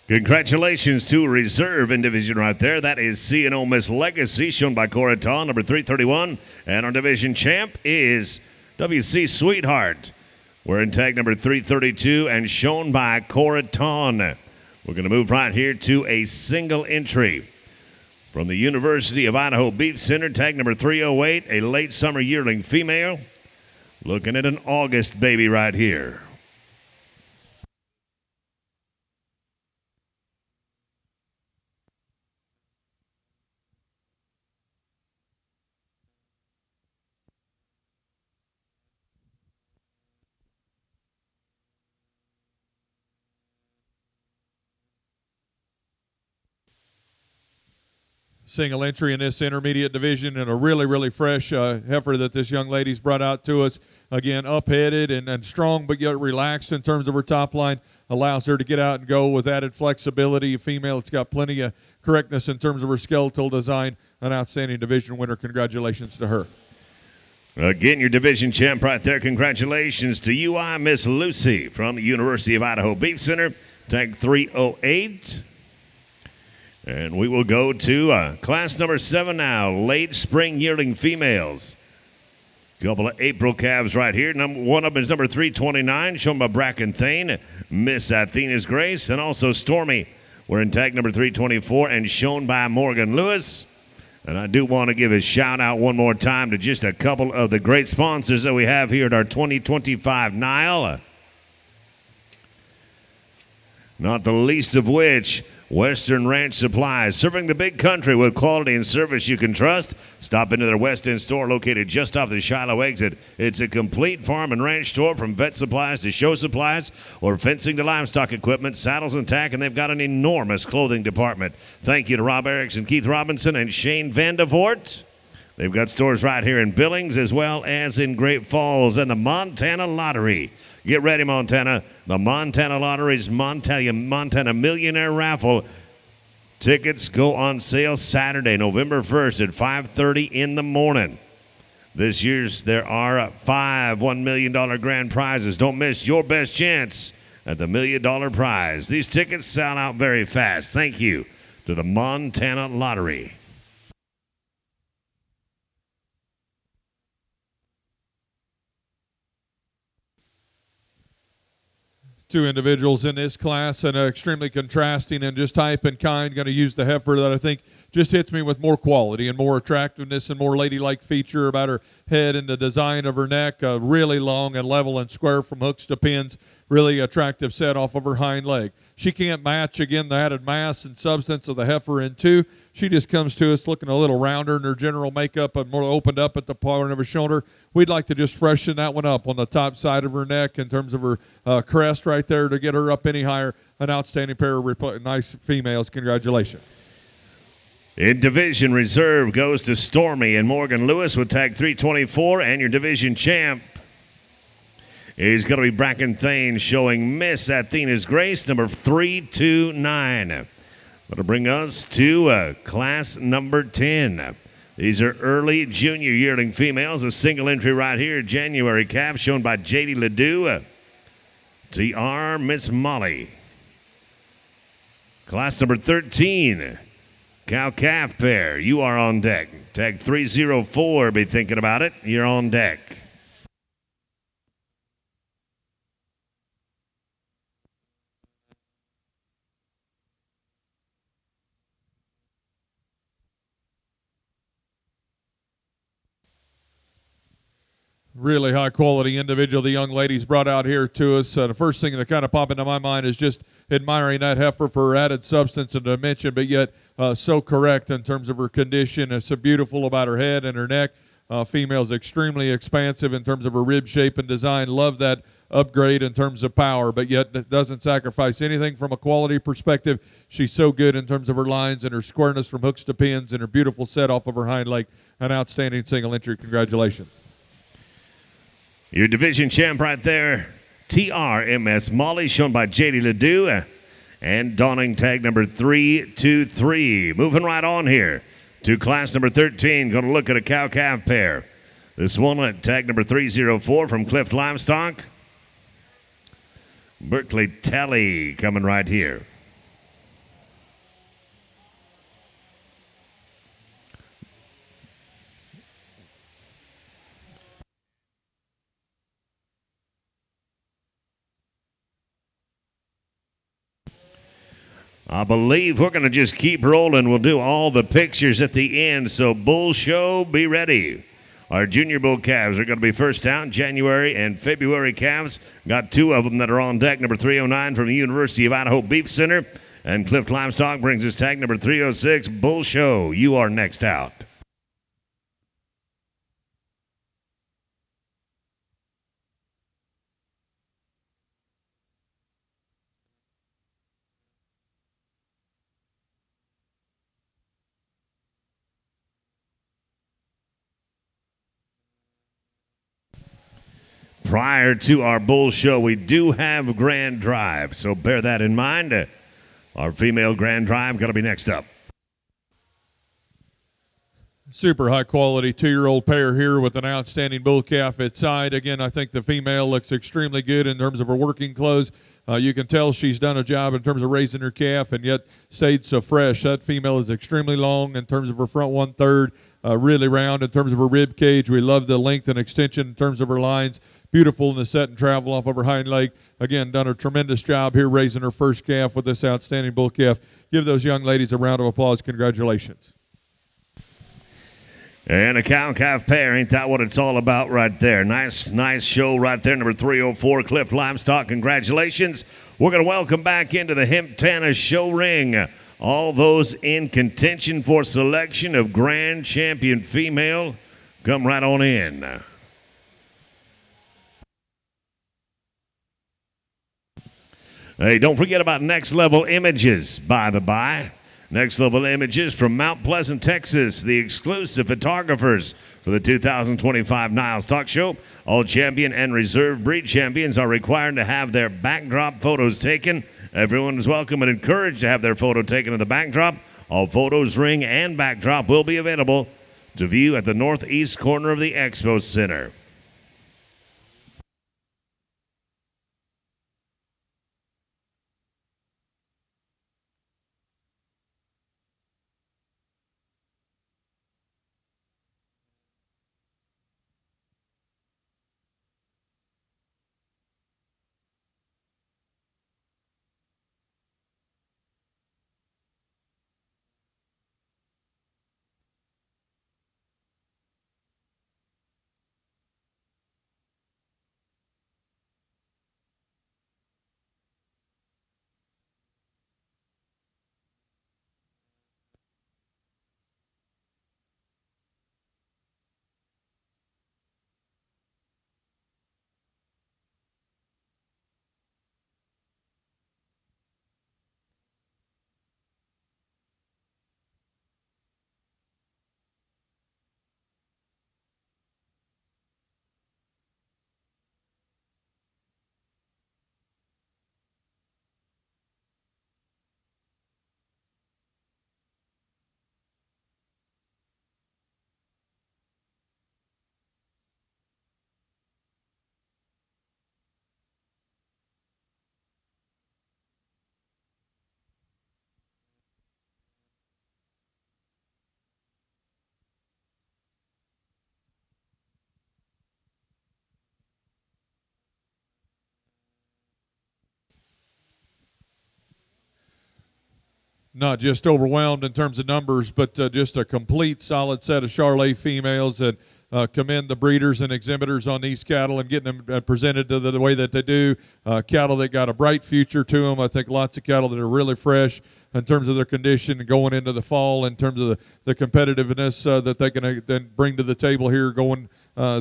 Congratulations to reserve in division right there. That is C&O Miss Legacy, shown by Coraton, number 331. And our division champ is WC Sweetheart. We're in tag number 332 and shown by Coraton. We're going to move right here to a single entry. From the University of Idaho Beef Center, tag number 308, a late summer yearling female. Looking at an August baby right here. Single entry in this intermediate division and a really, really fresh heifer that this young lady's brought out to us. Again, up-headed and strong, but yet relaxed in terms of her top line. Allows her to get out and go with added flexibility. A female that's got plenty of correctness in terms of her skeletal design. An outstanding division winner. Congratulations to her. Again, your division champ right there. Congratulations to UI Miss Lucy from the University of Idaho Beef Center. Tag 308. And we will go to class number 7 now, late spring yearling females. Couple of April calves right here. One of them is number 329, shown by Bracken Thane, Miss Athena's Grace, and also Stormy. We're in tag number 324 and shown by Morgan Lewis. And I do want to give a shout out one more time to just a couple of the great sponsors that we have here at our 2025 NILE. Not the least of which, Western Ranch Supplies, serving the big country with quality and service you can trust. Stop into their West End store located just off the Shiloh exit. It's a complete farm and ranch store from vet supplies to show supplies or fencing to livestock equipment, saddles and tack, and they've got an enormous clothing department. Thank you to Rob Erickson, Keith Robinson, and Shane Vandevort. They've got stores right here in Billings as well as in Great Falls and the Montana Lottery. Get ready, Montana. The Montana Lottery's Montana Millionaire Raffle. Tickets go on sale Saturday, November 1st at 5:30 in the morning. This year's there are 5 $1 million grand prizes. Don't miss your best chance at the $1 million prize. These tickets sell out very fast. Thank you to the Montana Lottery. Two individuals in this class and extremely contrasting and just type and kind. Going to use the heifer that I think just hits me with more quality and more attractiveness and more ladylike feature about her head and the design of her neck. Really long and level and square from hooks to pins. Really attractive set off of her hind leg. She can't match, again, the added mass and substance of the heifer in 2. She just comes to us looking a little rounder in her general makeup and more opened up at the part of her shoulder. We'd like to just freshen that one up on the top side of her neck in terms of her crest right there to get her up any higher. An outstanding pair of nice females. Congratulations. In Division Reserve goes to Stormy and Morgan Lewis with tag 324, and your division champ is going to be Bracken Thane, showing Miss Athena's Grace, number 329. That'll bring us to class number 10. These are early junior yearling females. A single entry right here, January calf, shown by J.D. Ledoux. TR Miss Molly. Class number 13. Cow-calf pair, you are on deck. Tag 304, be thinking about it. You're on deck. Really high quality individual the young ladies brought out here to us. The first thing that kind of popped into my mind is just admiring that heifer for her added substance and dimension, but yet so correct in terms of her condition. It's so beautiful about her head and her neck. Female's extremely expansive in terms of her rib shape and design. Love that upgrade in terms of power, but yet doesn't sacrifice anything from a quality perspective. She's so good in terms of her lines and her squareness from hooks to pins and her beautiful set off of her hind leg. An outstanding single entry. Congratulations. Your division champ right there, TRMS Molly, shown by J.D. Ledoux, and donning tag number 323. Moving right on here to class number 13. Going to look at a cow-calf pair. This one at tag number 304 from Clift Livestock. Berkeley Telly coming right here. I believe we're going to just keep rolling. We'll do all the pictures at the end. So, Bull Show, be ready. Our junior bull calves are going to be first down. January and February calves. Got 2 of them that are on deck. Number 309 from the University of Idaho Beef Center. And Clift Livestock brings us tag number 306. Bull Show, you are next out. Prior to our bull show, we do have a grand drive, so bear that in mind. Our female grand drive going to be next up. Super high quality 2-year-old pair here with an outstanding bull calf at side. Again, I think the female looks extremely good in terms of her working clothes. You can tell she's done a job in terms of raising her calf and yet stayed so fresh. That female is extremely long in terms of her front 1/3, really round in terms of her rib cage. We love the length and extension in terms of her lines. Beautiful in the set and travel off of her hind leg. Again, done a tremendous job here raising her first calf with this outstanding bull calf. Give those young ladies a round of applause. Congratulations. And a cow-calf pair, ain't that what it's all about right there? Nice show right there, number 304, Cliff Livestock. Congratulations. We're going to welcome back into the Hemptana show ring all those in contention for selection of Grand Champion Female. Come right on in. Hey, don't forget about Next Level Images, by the by. Next Level Images from Mount Pleasant, Texas, the exclusive photographers for the 2025 NILE Stock Show. All champion and reserve breed champions are required to have their backdrop photos taken. Everyone is welcome and encouraged to have their photo taken in the backdrop. All photos, ring, and backdrop will be available to view at the northeast corner of the Expo Center. Not just overwhelmed in terms of numbers, but just a complete solid set of Charolais females, and commend the breeders and exhibitors on these cattle and getting them presented to the way that they do. Cattle that got a bright future to them. I think lots of cattle that are really fresh in terms of their condition going into the fall, in terms of the competitiveness that they can then bring to the table here going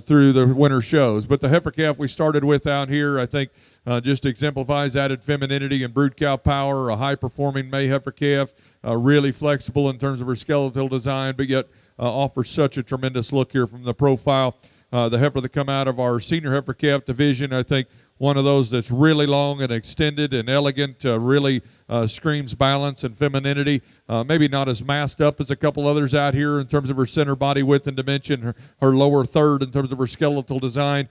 through the winter shows. But the heifer calf we started with out here, I think, just exemplifies added femininity and brood cow power, a high-performing May heifer calf, really flexible in terms of her skeletal design, but yet offers such a tremendous look here from the profile. The heifer that come out of our senior heifer calf division, I think one of those that's really long and extended and elegant, really screams balance and femininity. Maybe not as massed up as a couple others out here in terms of her center body width and dimension, her lower third in terms of her skeletal design.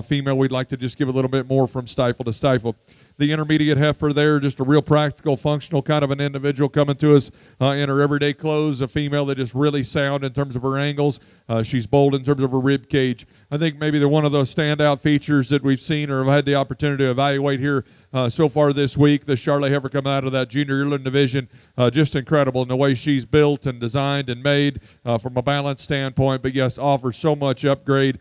Female, we'd like to just give a little bit more from stifle to stifle. The intermediate heifer there, just a real practical, functional kind of an individual coming to us in her everyday clothes, a female that is really sound in terms of her angles. She's bold in terms of her rib cage. I think maybe they're one of those standout features that we've seen or have had the opportunity to evaluate here so far this week. The Charolais heifer coming out of that junior yearling division, just incredible in the way she's built and designed and made from a balance standpoint, but yes, offers so much upgrade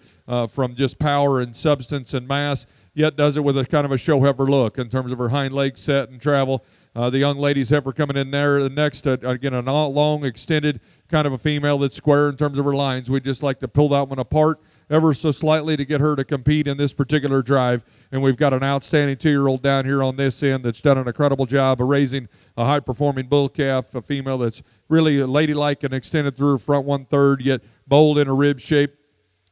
from just power and substance and mass, yet does it with a kind of a show heifer look in terms of her hind leg set and travel. The young lady's heifer coming in there. The next, again, a long, extended kind of a female that's square in terms of her lines. We'd just like to pull that one apart ever so slightly to get her to compete in this particular drive. And we've got an outstanding 2-year-old down here on this end that's done an incredible job of raising a high-performing bull calf, a female that's really ladylike and extended through her front 1/3, yet bold in her rib shape.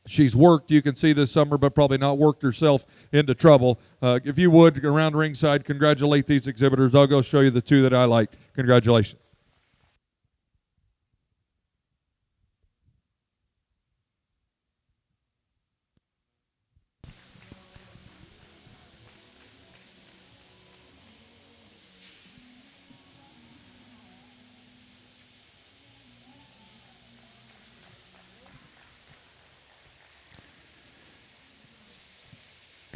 She's worked, you can see this summer, but probably not worked herself into trouble. If you would, around ringside, congratulate these exhibitors. I'll go show you the two that I like. Congratulations.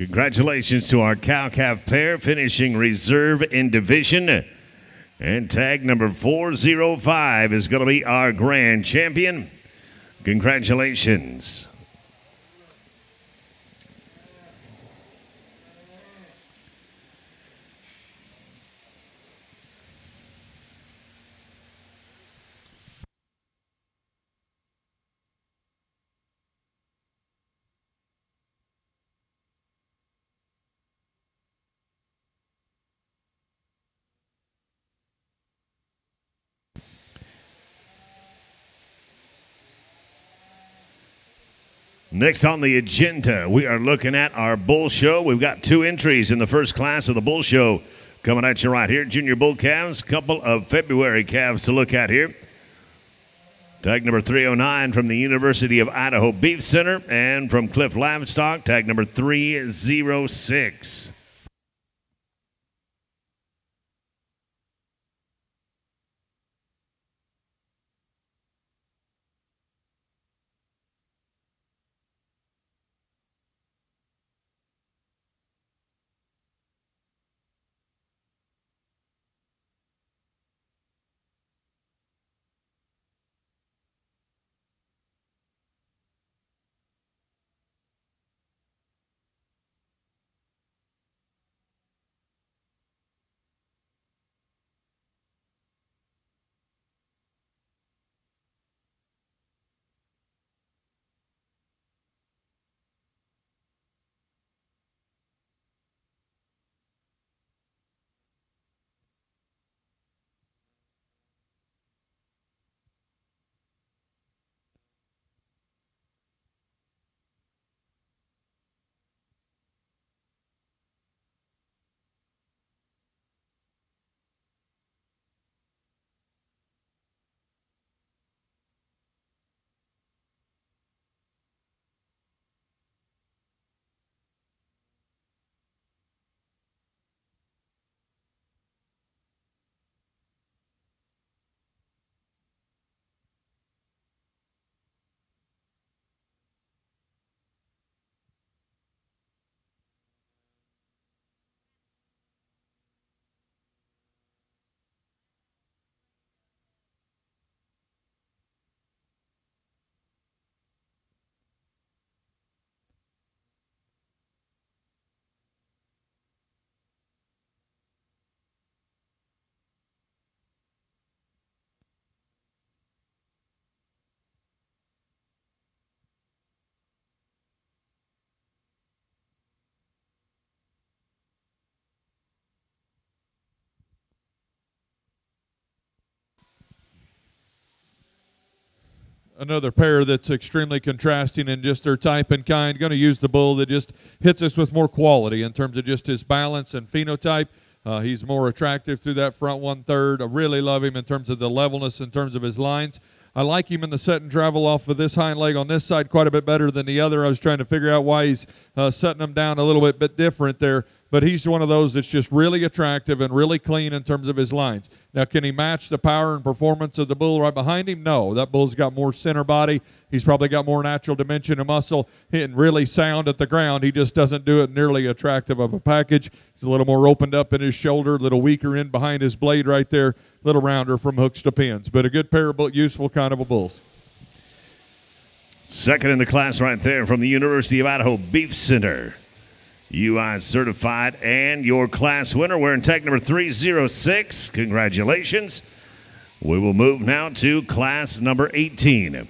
Congratulations to our cow-calf pair finishing reserve in division. And tag number 405 is going to be our grand champion. Congratulations. Next on the agenda, we are looking at our bull show. We've got 2 entries in the first class of the bull show coming at you right here. Junior bull calves, couple of February calves to look at here. Tag number 309 from the University of Idaho Beef Center, and from Cliff Livestock, tag number 306. Another pair that's extremely contrasting in just their type and kind. Going to use the bull that just hits us with more quality in terms of just his balance and phenotype. He's more attractive through that front 1/3. I really love him in terms of the levelness, in terms of his lines. I like him in the set and travel off of this hind leg on this side quite a bit better than the other. I was trying to figure out why he's setting him down a little bit different there. But he's one of those that's just really attractive and really clean in terms of his lines. Now, can he match the power and performance of the bull right behind him? No. That bull's got more center body. He's probably got more natural dimension and muscle, hitting really sound at the ground. He just doesn't do it nearly attractive of a package. He's a little more opened up in his shoulder, a little weaker in behind his blade right there, a little rounder from hooks to pins. But a good pair of useful kind of a bulls. Second in the class right there from the University of Idaho Beef Center. UI certified and your class winner. We're in tag number 306. Congratulations. We will move now to class number 18.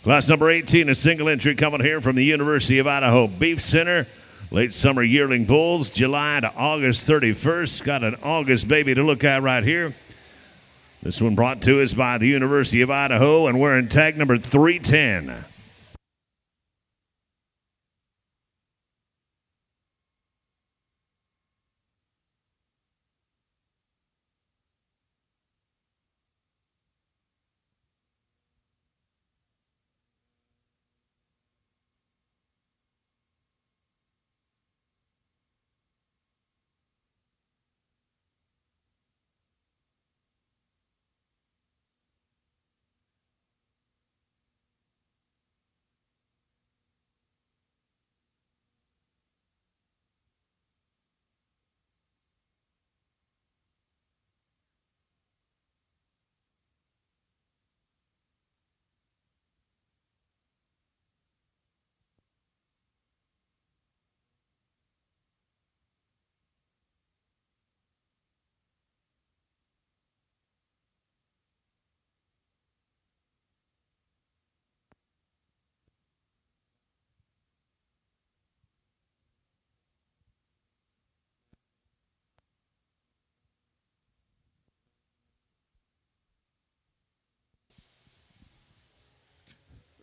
Class number 18, a single entry coming here from the University of Idaho Beef Center. Late summer yearling bulls, July to August 31st. Got an August baby to look at right here. This one brought to us by the University of Idaho, and we're in tag number 310.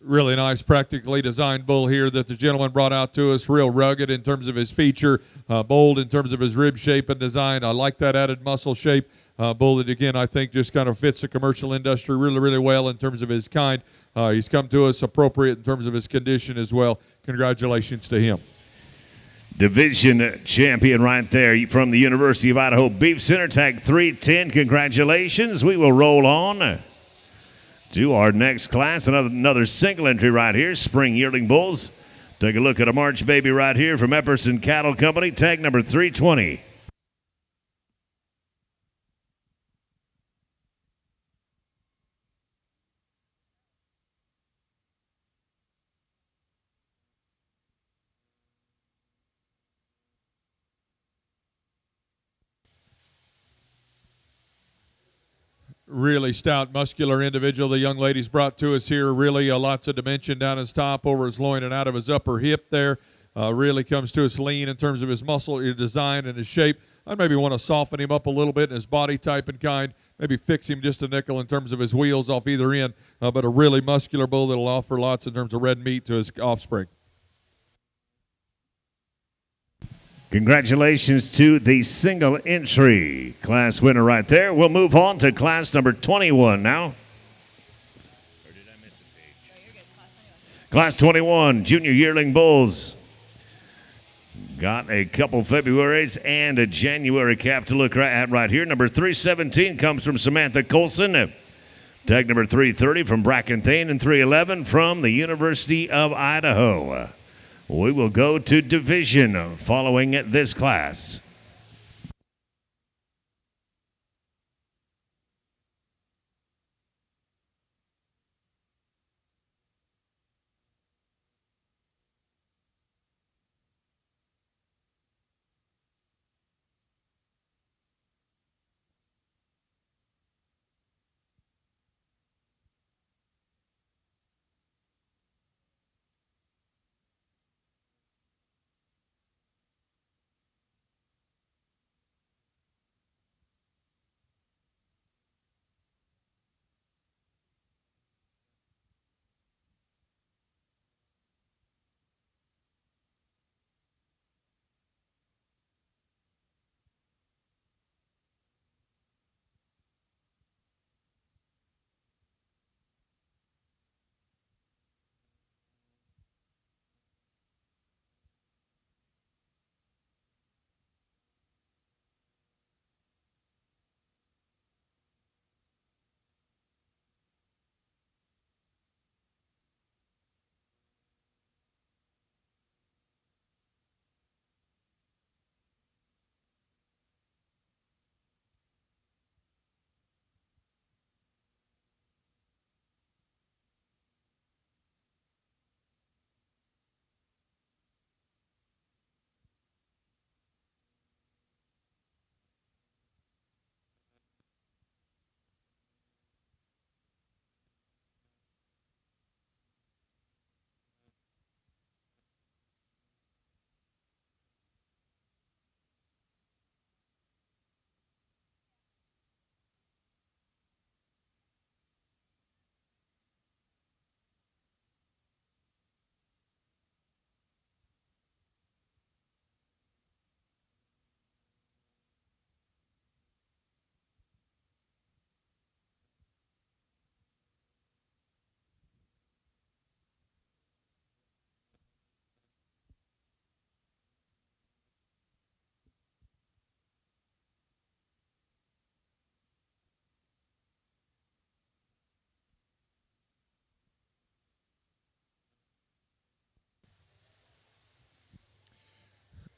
Really nice, practically designed bull here that the gentleman brought out to us. Real rugged in terms of his feature, bold in terms of his rib shape and design. I like that added muscle shape. Bull that, again, I think just kind of fits the commercial industry really, really well in terms of his kind. He's come to us appropriate in terms of his condition as well. Congratulations to him. Division champion right there from the University of Idaho Beef Center, tag 310. Congratulations. We will roll on to our next class. Another single entry right here, Spring Yearling Bulls. Take a look at a March baby right here from Epperson Cattle Company, tag number 320. Really stout, muscular individual the young lady's brought to us here. Really lots of dimension down his top, over his loin, and out of his upper hip there. Really comes to us lean in terms of his muscle, his design, and his shape. I'd maybe want to soften him up a little bit in his body type and kind. Maybe fix him just a nickel in terms of his wheels off either end. But a really muscular bull that'll offer lots in terms of red meat to his offspring. Congratulations to the single entry class winner right there. We'll move on to class number 21 now. Or did I miss a page? No, you're good. Class 21, Junior Yearling Bulls. Got a couple Februarys and a January calf to look at right here. Number 317 comes from Samantha Colson. Tag number 330 from Bracken Thane, and 311 from the University of Idaho. We will go to division following this class.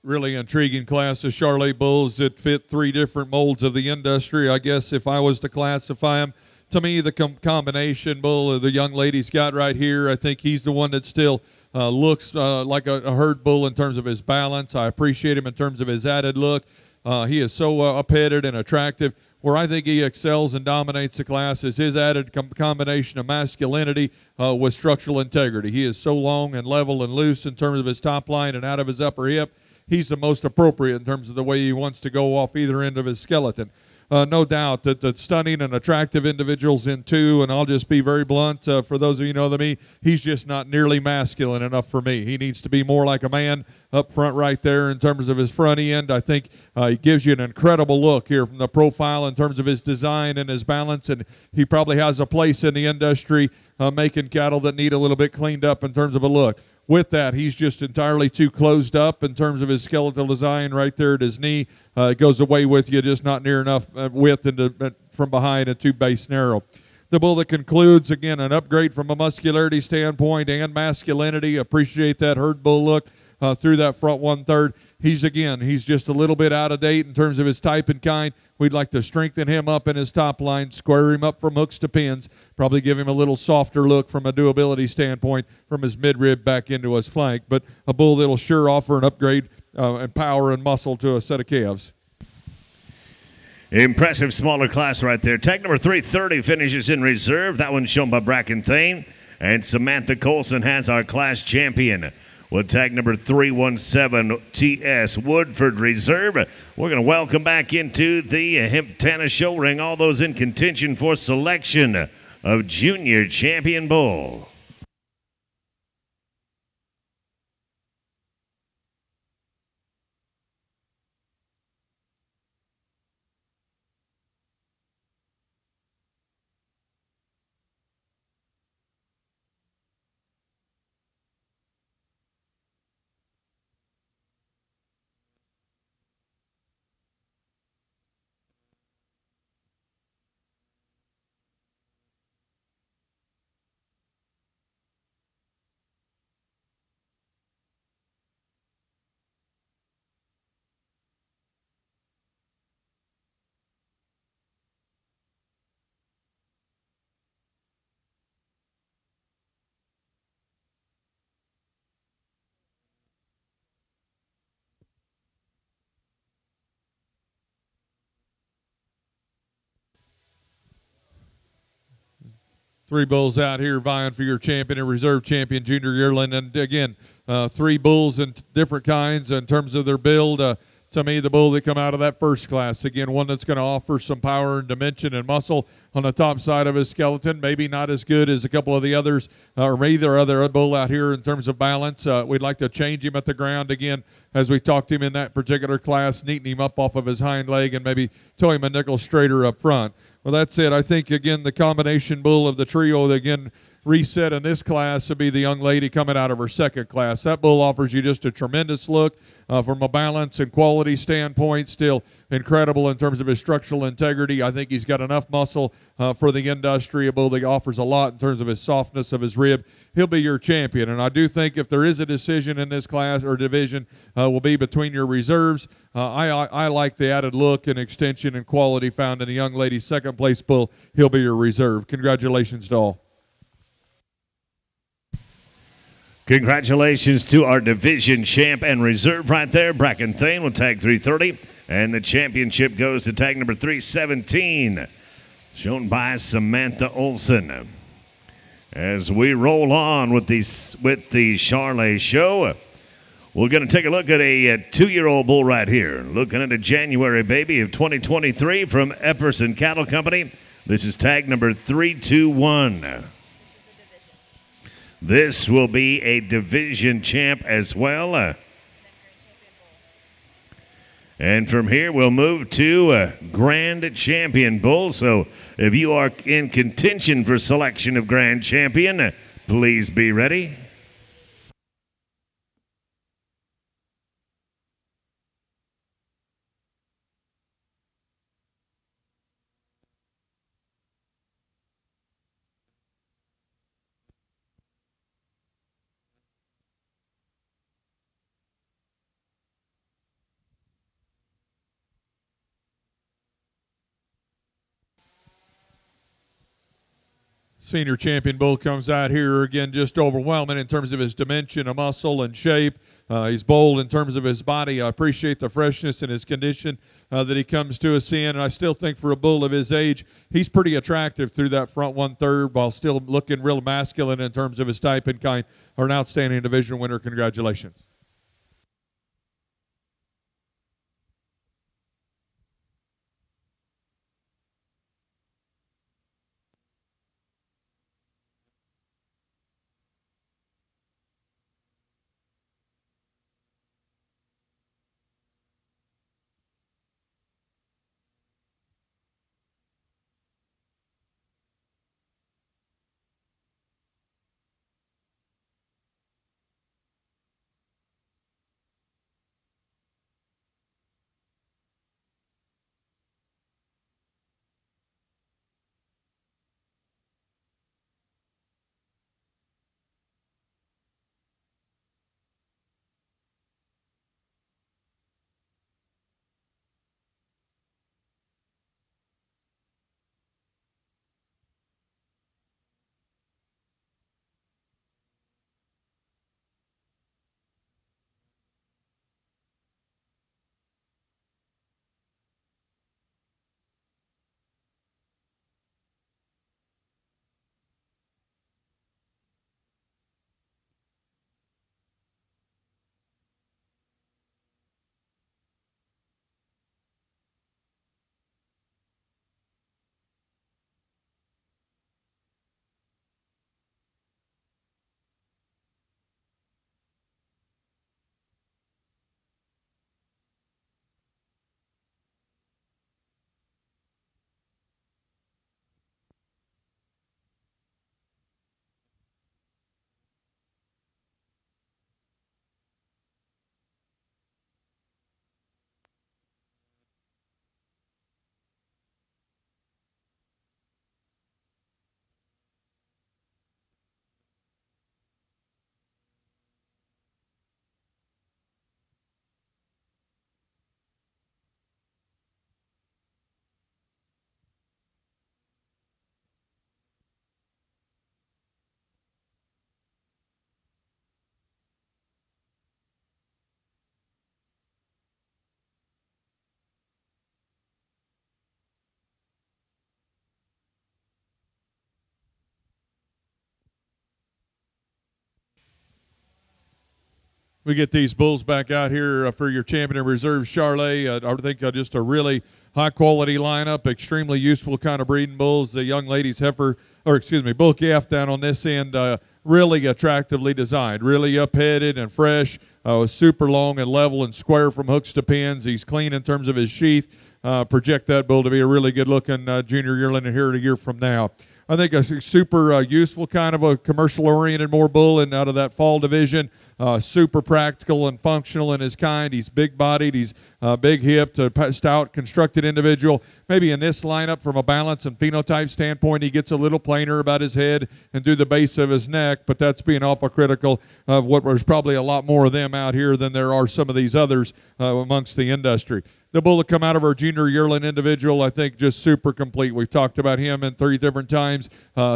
Really intriguing class of Charolais bulls that fit three different molds of the industry. I guess if I was to classify them, to me, the combination bull the young lady's got right here, I think he's the one that still looks like a herd bull in terms of his balance. I appreciate him in terms of his added look. He is so up-headed and attractive. Where I think he excels and dominates the class is his added combination of masculinity with structural integrity. He is so long and level and loose in terms of his top line and out of his upper hip. He's the most appropriate in terms of the way he wants to go off either end of his skeleton. no doubt that the stunning and attractive individuals in 2, and I'll just be very blunt, for those of you who know me, he's just not nearly masculine enough for me. He needs to be more like a man up front right there in terms of his front end. I think he gives you an incredible look here from the profile in terms of his design and his balance, and he probably has a place in the industry making cattle that need a little bit cleaned up in terms of a look. With that, he's just entirely too closed up in terms of his skeletal design right there at his knee. It goes away with you, just not near enough width from behind and too base narrow. The bull that concludes, again, an upgrade from a muscularity standpoint and masculinity. Appreciate that herd bull look through that front 1/3. He's just a little bit out of date in terms of his type and kind. We'd like to strengthen him up in his top line, square him up from hooks to pins, probably give him a little softer look from a doability standpoint from his midrib back into his flank, but a bull that'll sure offer an upgrade and power and muscle to a set of calves. Impressive smaller class right there. Tag number 330 finishes in reserve. That one's shown by Bracken Thane. And Samantha Colson has our class champion with tag number 317, TS Woodford Reserve. We're going to welcome back into the Hemptana Show Ring all those in contention for selection of Junior Champion Bull. Three bulls out here vying for your champion and reserve champion junior yearling. And again, three bulls in different kinds in terms of their build. To me, the bull that come out of that first class, again, one that's going to offer some power and dimension and muscle on the top side of his skeleton. Maybe not as good as a couple of the others, or either other bull out here in terms of balance. We'd like to change him at the ground again as we talked to him in that particular class, neaten him up off of his hind leg and maybe tow him a nickel straighter up front. Well, that's it. I think, again, the combination bull of the trio, again, reset in this class would be the young lady coming out of her second class. That bull offers you just a tremendous look from a balance and quality standpoint. Still incredible in terms of his structural integrity. I think he's got enough muscle for the industry. A bull that offers a lot in terms of his softness of his rib. He'll be your champion. And I do think if there is a decision in this class or division, will be between your reserves. I like the added look and extension and quality found in the young lady's second place bull. He'll be your reserve. Congratulations to all. Congratulations to our division champ and reserve right there, Bracken Thane with tag 330. And the championship goes to tag number 317, shown by Samantha Olson. As we roll on with the Charolais show, we're going to take a look at a 2-year-old bull right here. Looking at a January baby of 2023 from Epperson Cattle Company. This is tag number 321. This will be a division champ as well. And from here, we'll move to a Grand Champion Bull. So if you are in contention for selection of Grand Champion, please be ready. Senior champion bull comes out here again, just overwhelming in terms of his dimension of muscle and shape. He's bold in terms of his body. I appreciate the freshness and his condition that he comes to us in. And I still think for a bull of his age, he's pretty attractive through that front 1/3 while still looking real masculine in terms of his type and kind. Or an outstanding division winner. Congratulations. We get these bulls back out here for your champion and reserve Charolais. I think just a really high quality lineup, extremely useful kind of breeding bulls. The young lady's bull calf down on this end, really attractively designed, really up-headed and fresh, super long and level and square from hooks to pins. He's clean in terms of his sheath. Project that bull to be a really good-looking junior yearling here a year from now. I think a super useful kind of a commercial-oriented more bull and out of that fall division. Super practical and functional in his kind. He's big-bodied. He's big-hipped, stout, constructed individual. Maybe in this lineup, from a balance and phenotype standpoint, he gets a little plainer about his head and through the base of his neck, but that's being awful critical of what there's probably a lot more of them out here than there are some of these others amongst the industry. The bull that come out of our junior yearling individual, I think, just super complete. We've talked about him in 3 different times.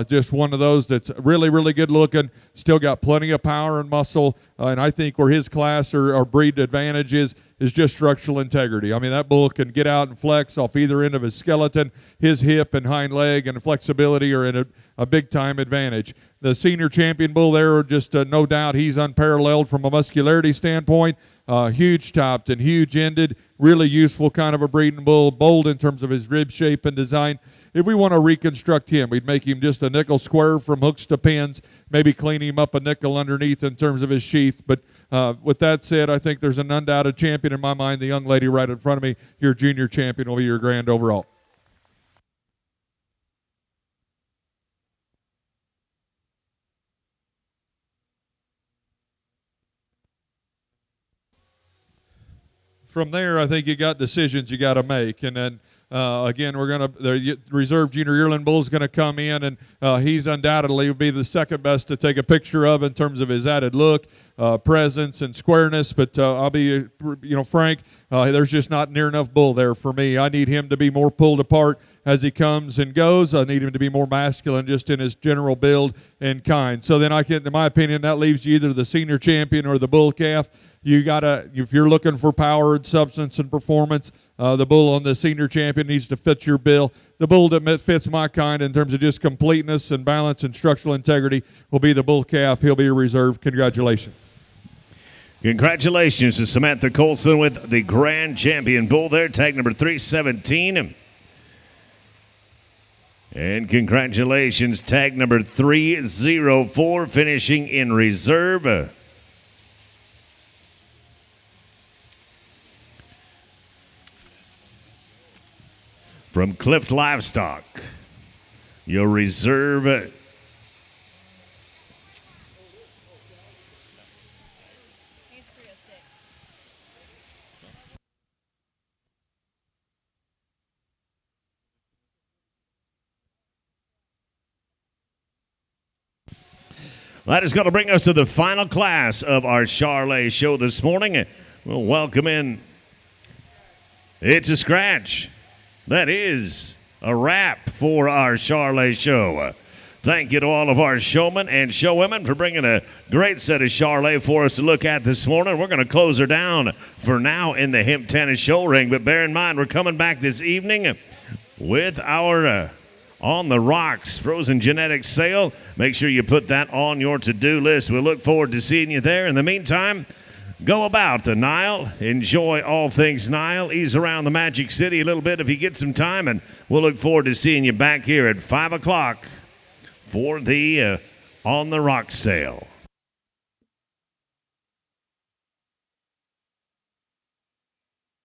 Just one of those that's really, really good looking. Still got plenty of power and muscle. And I think where his class or breed advantage is just structural integrity. I mean, that bull can get out and flex off either end of his skeleton. His hip and hind leg and flexibility are in a big-time advantage. The senior champion bull there, just no doubt he's unparalleled from a muscularity standpoint. Huge-topped and huge-ended, really useful kind of a breeding bull, bold in terms of his rib shape and design. If we want to reconstruct him, we'd make him just a nickel square from hooks to pins, maybe clean him up a nickel underneath in terms of his sheath. But with that said, I think there's an undoubted champion in my mind. The young lady right in front of me, your junior champion, will be your grand overall. From there, I think you got decisions you got to make, and then again, the reserve junior yearling bull is going to come in, and he's undoubtedly will be the second best to take a picture of in terms of his added look, presence, and squareness. But I'll be, frank. There's just not near enough bull there for me. I need him to be more pulled apart as he comes and goes. I need him to be more masculine just in his general build and kind. So then in my opinion, that leaves you either the senior champion or the bull calf. You gotta, if you're looking for power and substance and performance, the bull on the senior champion needs to fit your bill. The bull that fits my kind in terms of just completeness and balance and structural integrity will be the bull calf. He'll be a reserve. Congratulations. Congratulations to Samantha Colson with the grand champion bull there, tag number 317. And congratulations, tag number 304, finishing in reserve. From Clift Livestock, your reserve that is going to bring us to the final class of our Charolais show this morning. We'll welcome in, it's a scratch. That is a wrap for our Charolais show. Thank you to all of our showmen and showwomen for bringing a great set of Charolais for us to look at this morning. We're going to close her down for now in the Hemp Tennis Show Ring, but bear in mind we're coming back this evening with our On the Rocks Frozen Genetics sale. Make sure you put that on your to-do list. We look forward to seeing you there. In the meantime, go about the NILE. Enjoy all things NILE. Ease around the Magic City a little bit if you get some time, and we'll look forward to seeing you back here at 5 o'clock for the On the Rocks sale.